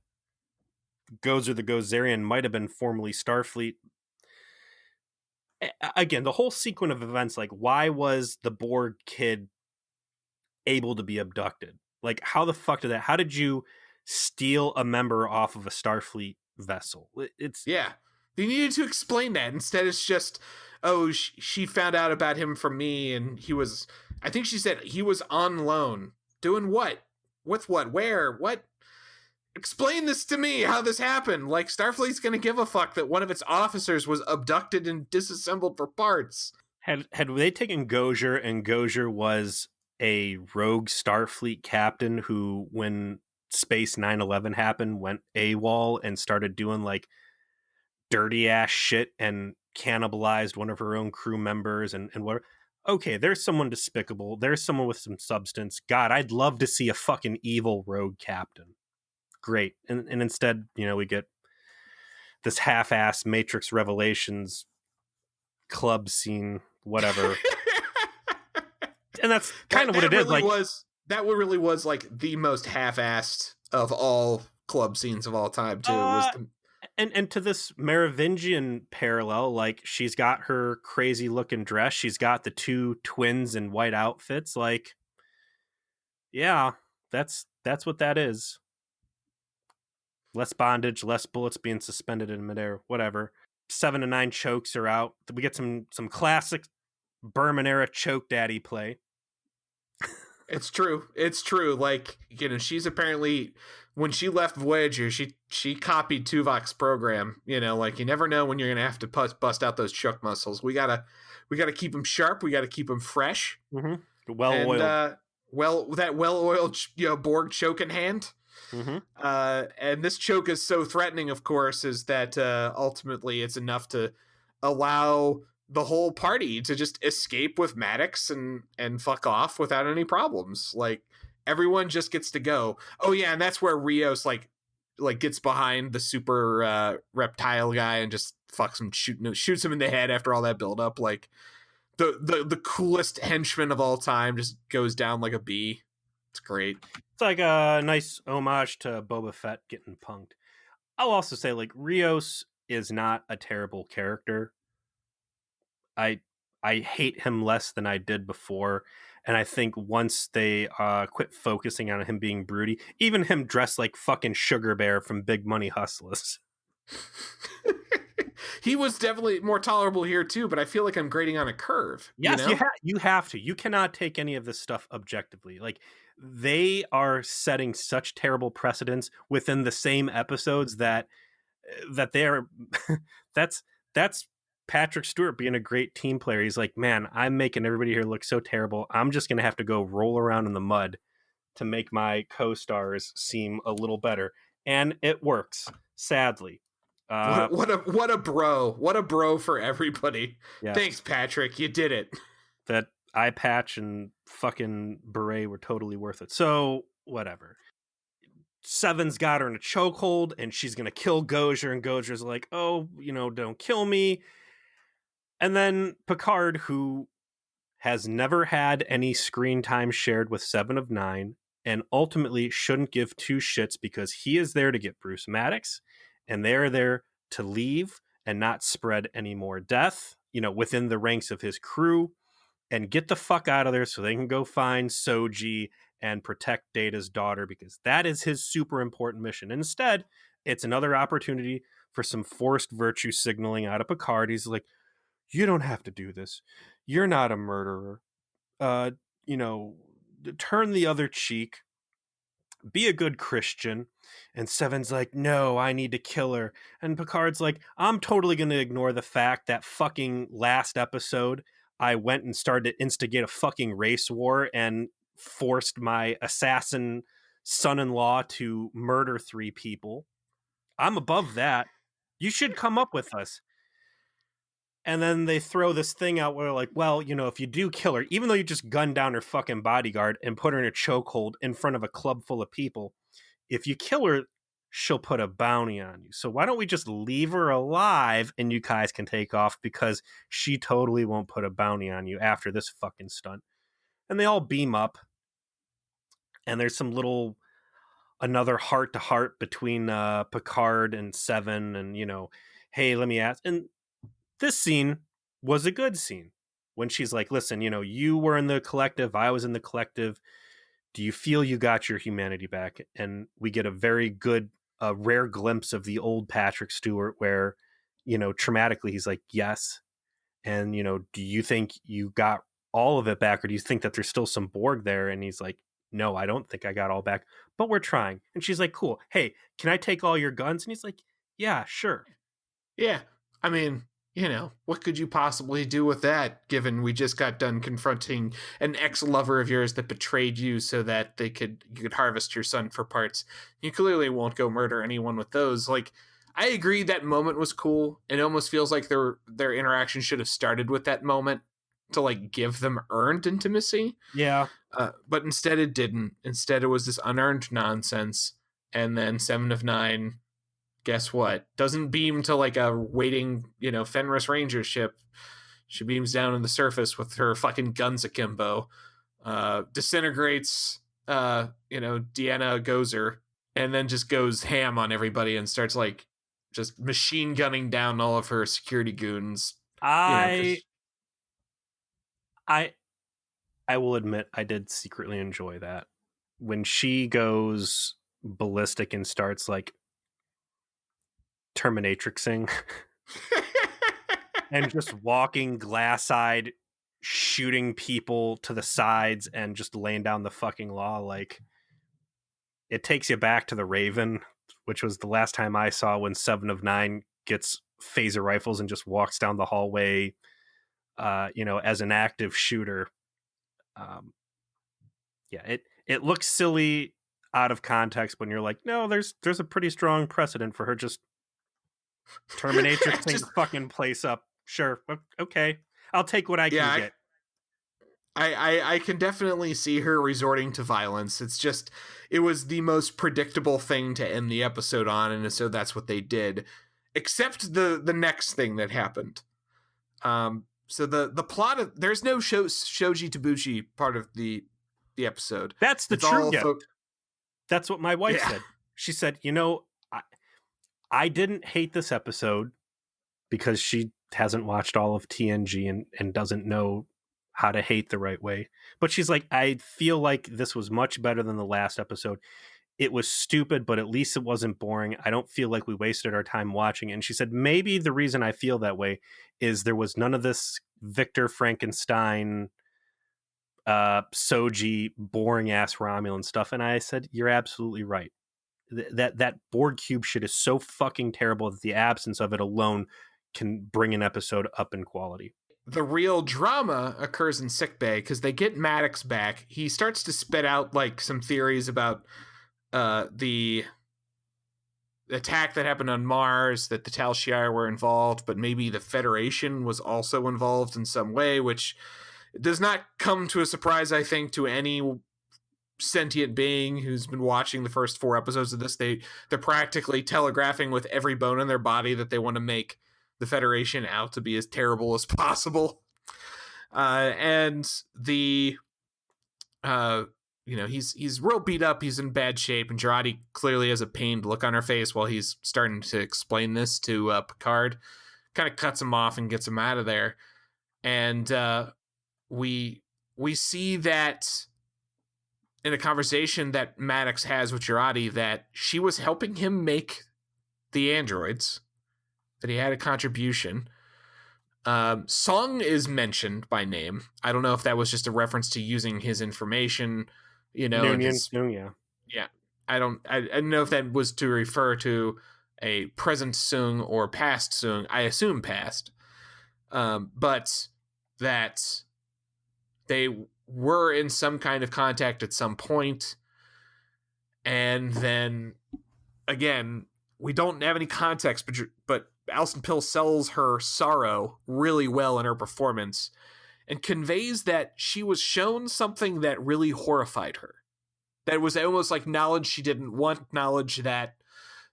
Gozer the Gozerian might have been formerly Starfleet. Again, the whole sequence of events, like, why was the Borg kid able to be abducted? Like, how the fuck how did you steal a member off of a Starfleet vessel? They needed to explain that. Instead, it's just, she found out about him from me, and he was I think she said he was on loan. Doing what? With what? Where? What? Explain this to me, how this happened. Like, Starfleet's gonna give a fuck that one of its officers was abducted and disassembled for parts. Had they taken Gozer, and Gozer was a rogue Starfleet captain who, when Space 9/11 happened, went AWOL and started doing like dirty ass shit and cannibalized one of her own crew members and whatever. Okay, there's someone despicable. There's someone with some substance. God, I'd love to see a fucking evil rogue captain. Great. And instead, we get this half-ass Matrix Revelations club scene, whatever. And that's kind of what it really is. That really was like the most half-assed of all club scenes of all time, too. And to this Merovingian parallel, like, she's got her crazy looking dress. She's got the two twins in white outfits. Like, yeah, that's what that is. Less bondage, less bullets being suspended in midair, whatever. 7 to 9 chokes are out. We get some classic Berman era choke daddy play. It's true. Like, she's apparently, when she left Voyager, she copied Tuvok's program. Like, you never know when you're gonna have to bust out those choke muscles. We gotta keep them sharp. We gotta keep them fresh. Mm-hmm. Well-oiled. Well-oiled, Borg choke in hand. Mm-hmm. And this choke is so threatening, of course, is that ultimately it's enough to allow the whole party to just escape with Maddox and fuck off without any problems. Like, everyone just gets to go. Oh yeah, and that's where Rios like gets behind the super reptile guy and just fucks him, shoots him in the head after all that buildup. Like, the coolest henchman of all time just goes down like a bee. It's great. It's like a nice homage to Boba Fett getting punked. I'll also say, like, Rios is not a terrible character. I hate him less than I did before, and I think once they quit focusing on him being broody, even him dressed like fucking Sugar Bear from Big Money Hustlers. He was definitely more tolerable here too, but I feel like I'm grading on a curve. Yes, you have to. You cannot take any of this stuff objectively. Like, they are setting such terrible precedents within the same episodes that they're that's Patrick Stewart being a great team player. He's like, man, I'm making everybody here look so terrible. I'm just going to have to go roll around in the mud to make my co-stars seem a little better. And it works, sadly. What a bro. What a bro for everybody. Yes. Thanks, Patrick. You did it. That eye patch and fucking beret were totally worth it. So, whatever. Seven's got her in a chokehold, and she's going to kill Gozer, and Gozer's like, oh, don't kill me. And then Picard, who has never had any screen time shared with 7 of 9, and ultimately shouldn't give two shits because he is there to get Bruce Maddox, and they're there to leave and not spread any more death, within the ranks of his crew, and get the fuck out of there so they can go find Soji and protect Data's daughter, because that is his super important mission. Instead, it's another opportunity for some forced virtue signaling out of Picard. He's like, you don't have to do this. You're not a murderer. Turn the other cheek. Be a good Christian. And Seven's like, no, I need to kill her. And Picard's like, I'm totally going to ignore the fact that fucking last episode I went and started to instigate a fucking race war and forced my assassin son-in-law to murder 3 people. I'm above that. You should come up with us. And then they throw this thing out where, like, well, if you do kill her, even though you just gunned down her fucking bodyguard and put her in a chokehold in front of a club full of people, if you kill her, she'll put a bounty on you. So why don't we just leave her alive and you guys can take off, because she totally won't put a bounty on you after this fucking stunt. And they all beam up, and there's some another heart-to-heart between Picard and 7, and, hey, let me ask. And this scene was a good scene when she's like, listen, you were in the collective, I was in the collective. Do you feel you got your humanity back? And we get a very good, rare glimpse of the old Patrick Stewart where, traumatically, he's like, yes. And, do you think you got all of it back, or do you think that there's still some Borg there? And he's like, no, I don't think I got all back, but we're trying. And she's like, cool. Hey, can I take all your guns? And he's like, yeah, sure. Yeah. I mean, what could you possibly do with that, given we just got done confronting an ex-lover of yours that betrayed you so that you could harvest your son for parts? You clearly won't go murder anyone with those. Like, I agree that moment was cool. It almost feels like their interaction should have started with that moment to, like, give them earned intimacy. Yeah. But instead it didn't. Instead it was this unearned nonsense. And then Seven of Nine, guess what? Doesn't beam to like a waiting, Fenris Ranger ship. She beams down on the surface with her fucking guns akimbo. Disintegrates, Deanna Gozer, and then just goes ham on everybody and starts like just machine gunning down all of her security goons. I will admit I did secretly enjoy that. When she goes ballistic and starts like Terminatrixing and just walking glass-eyed, shooting people to the sides and just laying down the fucking law, like, it takes you back to the Raven, which was the last time I saw when 7 of 9 gets phaser rifles and just walks down the hallway, as an active shooter. It looks silly out of context when you're like, no, there's a pretty strong precedent for her just Terminatrixing the fucking place up. Sure, okay, I'll take what I can get. I can definitely see her resorting to violence. It's just, it was the most predictable thing to end the episode on, and so that's what they did. Except the next thing that happened. So the plot of, there's no Shoji Tabuchi part of the episode. That's the truth. That's what my wife said. She said, I didn't hate this episode because she hasn't watched all of TNG and doesn't know how to hate the right way. But she's like, I feel like this was much better than the last episode. It was stupid, but at least it wasn't boring. I don't feel like we wasted our time watching it. And she said, maybe the reason I feel that way is there was none of this Victor Frankenstein, Soji, boring ass Romulan stuff. And I said, you're absolutely right. That Borg cube shit is so fucking terrible that the absence of it alone can bring an episode up in quality. The real drama occurs in sickbay because they get Maddox back. He starts to spit out like some theories about the attack that happened on Mars, that the Tal Shiar were involved, but maybe the Federation was also involved in some way, which does not come to a surprise, I think, to any sentient being who's been watching the first 4 episodes of this. They're practically telegraphing with every bone in their body that they want to make the Federation out to be as terrible as possible. And the he's real beat up, he's in bad shape, and Jurati clearly has a pained look on her face while he's starting to explain this to Picard. Kind of cuts him off and gets him out of there. And we see that in a conversation that Maddox has with Jurati, that she was helping him make the androids, that he had a contribution. Song is mentioned by name. I don't know if that was just a reference to using his information, Yeah. I don't know if that was to refer to a present Sung or past Sung. I assume past. But that they were in some kind of contact at some point. And then, again, we don't have any context, but Alison Pill sells her sorrow really well in her performance and conveys that she was shown something that really horrified her. That was almost like knowledge she didn't want, knowledge that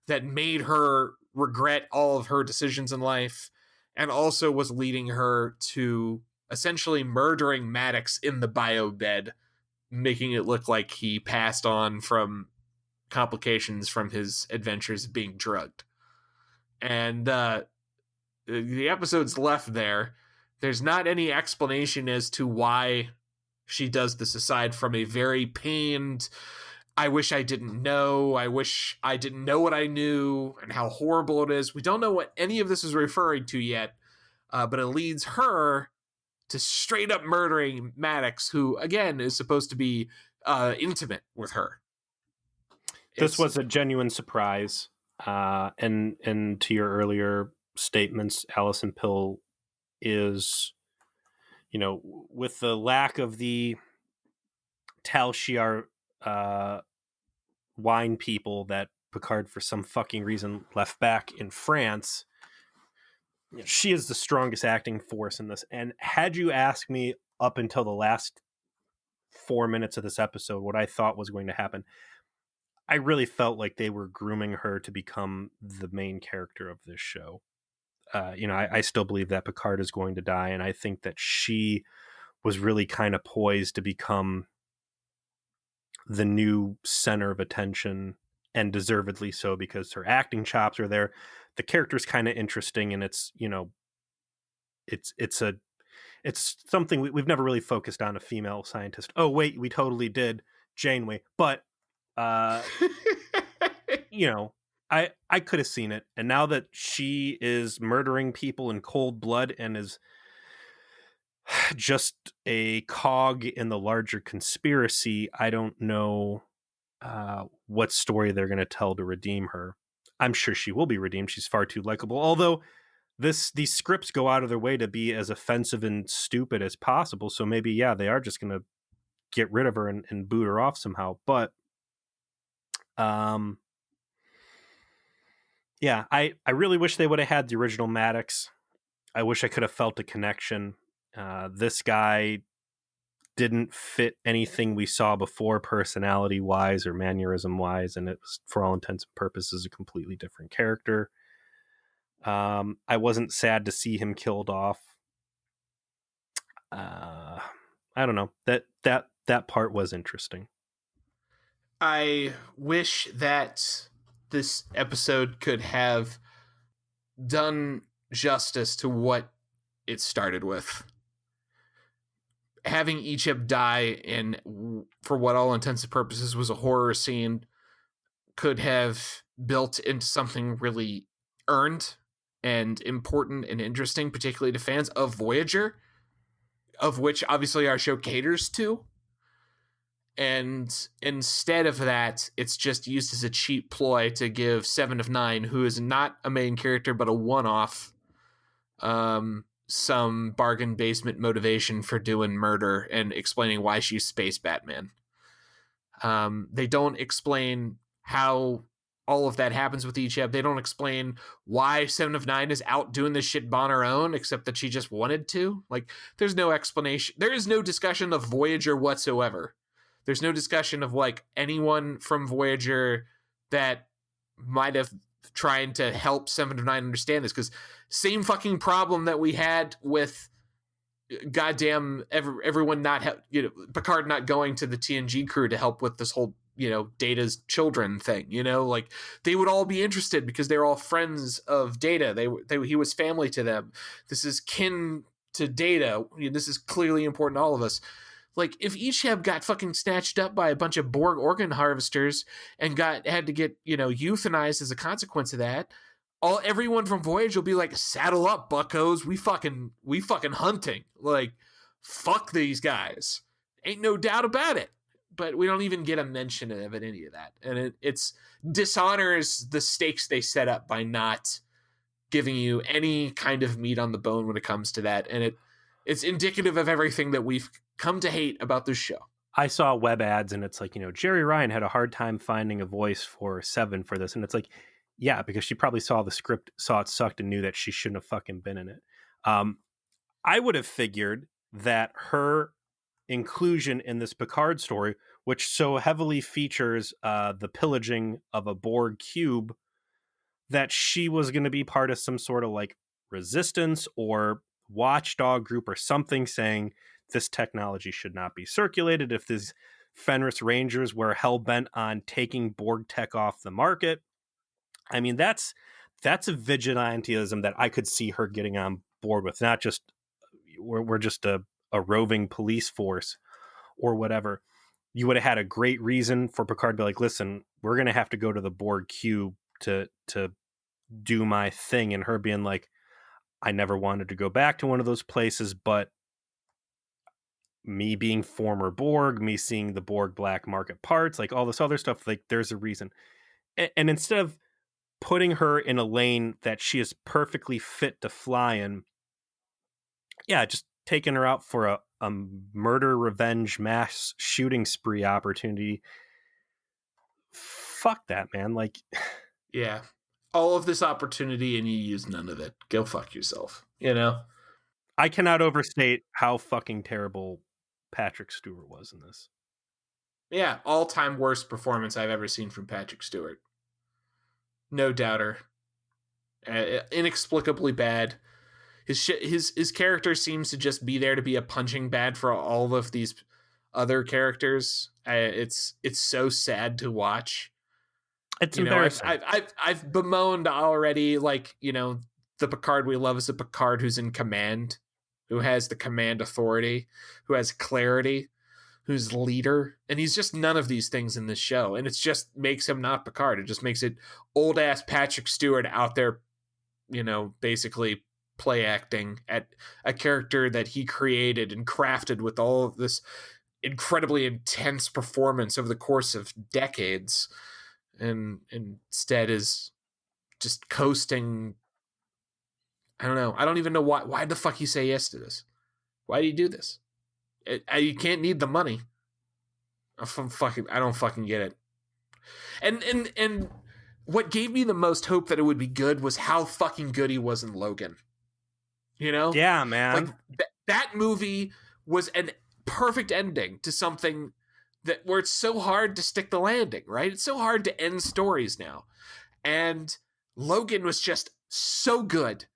made her regret all of her decisions in life, and also was leading her to essentially murdering Maddox in the bio bed, making it look like he passed on from complications from his adventures being drugged. And the episode's left there. There's not any explanation as to why she does this, aside from a very pained, I wish I didn't know, I wish I didn't know what I knew, and how horrible it is. We don't know what any of this is referring to yet, but it leads her to straight up murdering Maddox, who again is supposed to be intimate with her. This was a genuine surprise. And to your earlier statements, Alison Pill is, with the lack of the Tal Shiar wine people that Picard, for some fucking reason, left back in France, she is the strongest acting force in this. And had you asked me up until the last 4 minutes of this episode what I thought was going to happen, I really felt like they were grooming her to become the main character of this show. I still believe that Picard is going to die, and I think that she was really kind of poised to become the new center of attention, and deservedly so, because her acting chops are there. The character's kind of interesting, and it's something we've never really focused on, a female scientist. Oh wait, we totally did, Janeway, but I could have seen it. And now that she is murdering people in cold blood and is just a cog in the larger conspiracy, I don't know what story they're going to tell to redeem her. I'm sure she will be redeemed. She's far too likable. Although these scripts go out of their way to be as offensive and stupid as possible. So maybe, yeah, they are just going to get rid of her and boot her off somehow. But yeah, I really wish they would have had the original Maddox. I wish I could have felt a connection. This guy didn't fit anything we saw before, personality wise or mannerism wise, and it was, for all intents and purposes, a completely different character. I wasn't sad to see him killed off. I don't know, that part was interesting. I wish that this episode could have done justice to what it started with. Having Icheb die in, for what all intents and purposes was a horror scene, could have built into something really earned and important and interesting, particularly to fans of Voyager, of which obviously our show caters to. And instead of that, it's just used as a cheap ploy to give Seven of Nine, who is not a main character but a one-off, some bargain basement motivation for doing murder and explaining why she's Space Batman. They don't explain how all of that happens with Icheb. They don't explain why Seven of Nine is out doing this shit on her own, except that she just wanted to. Like, there's no explanation. There is no discussion of Voyager whatsoever. There's no discussion of, like, anyone from Voyager that might have tried to help Seven of Nine understand this, because same fucking problem that we had with goddamn everyone not Picard not going to the TNG crew to help with this whole Data's children thing. Like, they would all be interested because they're all friends of Data. He was family to them. This is kin to Data. This is clearly important to all of us. Like, if Icheb got fucking snatched up by a bunch of Borg organ harvesters and had to get, euthanized as a consequence of that, everyone from Voyage will be like, saddle up, buckos. We fucking hunting. Like, fuck these guys. Ain't no doubt about it. But we don't even get a mention of any of that. And it's dishonors the stakes they set up by not giving you any kind of meat on the bone when it comes to that. And it's indicative of everything that we've come to hate about this show. I saw web ads and it's like, Jerry Ryan had a hard time finding a voice for Seven for this. And it's like, yeah, because she probably saw the script, saw it sucked, and knew that she shouldn't have fucking been in it. I would have figured that her inclusion in this Picard story, which so heavily features the pillaging of a Borg cube, that she was going to be part of some sort of like resistance or watchdog group or something saying this technology should not be circulated. If these Fenris Rangers were hell-bent on taking Borg tech off the market, I mean, that's a vigilantism that I could see her getting on board with. Not just we're just a roving police force or whatever. You would have had a great reason for Picard to be like, listen, we're going to have to go to the Borg cube to do my thing. And her being like, I never wanted to go back to one of those places, but me being former Borg, me seeing the Borg black market parts, like all this other stuff, like there's a reason. And instead of putting her in a lane that she is perfectly fit to fly in, yeah, just taking her out for a murder, revenge, mass shooting spree opportunity. Fuck that, man. Like, Yeah. All of this opportunity and you use none of it. Go fuck yourself, you know? I cannot overstate how fucking terrible Patrick Stewart was in this. Yeah, all-time worst performance I've ever seen from Patrick Stewart. No doubter. Inexplicably bad. His character seems to just be there to be a punching bag for all of these other characters. It's so sad to watch. It's embarrassing. I've bemoaned already, like, you know, the Picard we love is a Picard who's in command, who has the command authority, who has clarity, who's leader, and he's just none of these things in this show, and it just makes him not Picard. It just makes it old ass Patrick Stewart out there, you know, basically play acting at a character that he created and crafted with all of this incredibly intense performance over the course of decades, and instead is just coasting. I don't know. I don't even know why the fuck you say yes to this. Why do you do this? You can't need the money. I don't fucking get it. And what gave me the most hope that it would be good was how fucking good he was in Logan. You know? Yeah, man. Like that movie was an perfect ending to something that where it's so hard to stick the landing, right? It's so hard to end stories now. And Logan was just so good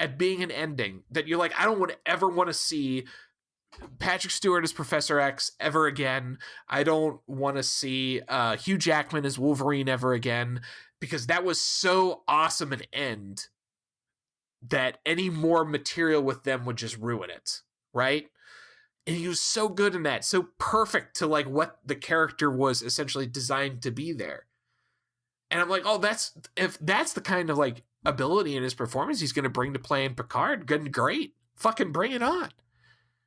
at being an ending that you're like, I don't ever want to see Patrick Stewart as Professor X ever again. I don't want to see Hugh Jackman as Wolverine ever again, because that was so awesome an end that any more material with them would just ruin it, right? And he was so good in that, so perfect to like what the character was essentially designed to be there. And I'm like, oh, if that's the kind of like ability in his performance he's going to bring to play in Picard, good and great. Fucking bring it on.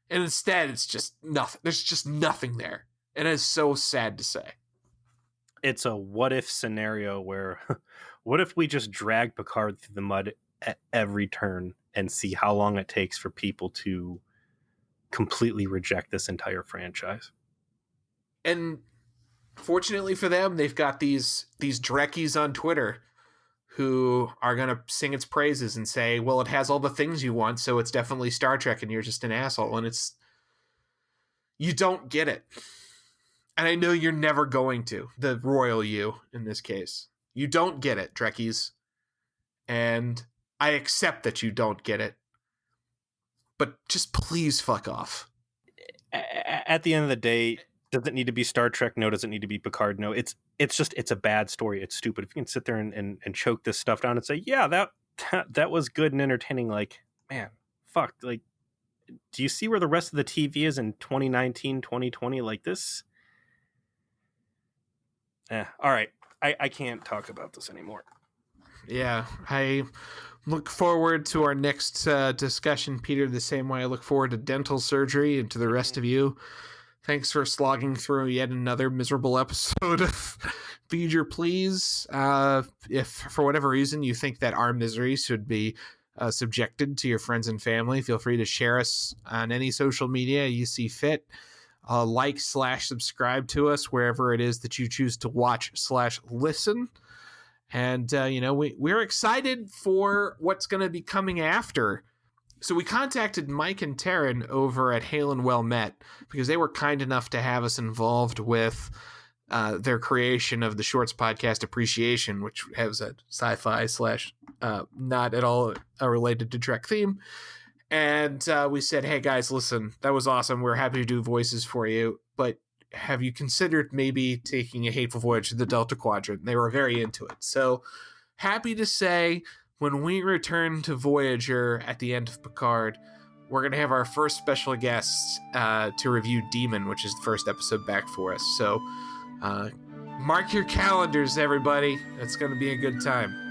And instead, it's just nothing. There's just nothing there. And it's so sad to say. It's a what if scenario where what if we just drag Picard through the mud at every turn and see how long it takes for people to completely reject this entire franchise. And fortunately for them, they've got these Drekkies on Twitter who are going to sing its praises and say, well, it has all the things you want, so it's definitely Star Trek and you're just an asshole. And you don't get it. And I know you're never going to, the royal you in this case. You don't get it, Trekkies. And I accept that you don't get it. But just please fuck off. At the end of the day, does it need to be Star Trek? No. Does it need to be Picard? No. It's a bad story. It's stupid. If you can sit there and choke this stuff down and say, yeah, that was good and entertaining. Like, man, fuck. Like, do you see where the rest of the TV is in 2019, 2020? Like this? All right. I can't talk about this anymore. Yeah, I look forward to our next discussion, Peter, the same way I look forward to dental surgery, and to the rest of you. Thanks for slogging through yet another miserable episode of Feed Your Please. If for whatever reason you think that our misery should be subjected to your friends and family, feel free to share us on any social media you see fit. Like/subscribe to us wherever it is that you choose to watch/listen. And, we're excited for what's going to be coming after. So we contacted Mike and Taryn over at Hail and Well Met because they were kind enough to have us involved with their creation of the Shorts Podcast Appreciation, which has a sci-fi / not at all related to Trek theme. And we said, hey, guys, listen, that was awesome. We're happy to do voices for you. But have you considered maybe taking a Hateful Voyage to the Delta Quadrant? They were very into it. So happy to say, when we return to Voyager at the end of Picard, we're going to have our first special guests to review Demon, which is the first episode back for us. So mark your calendars, everybody. It's going to be a good time.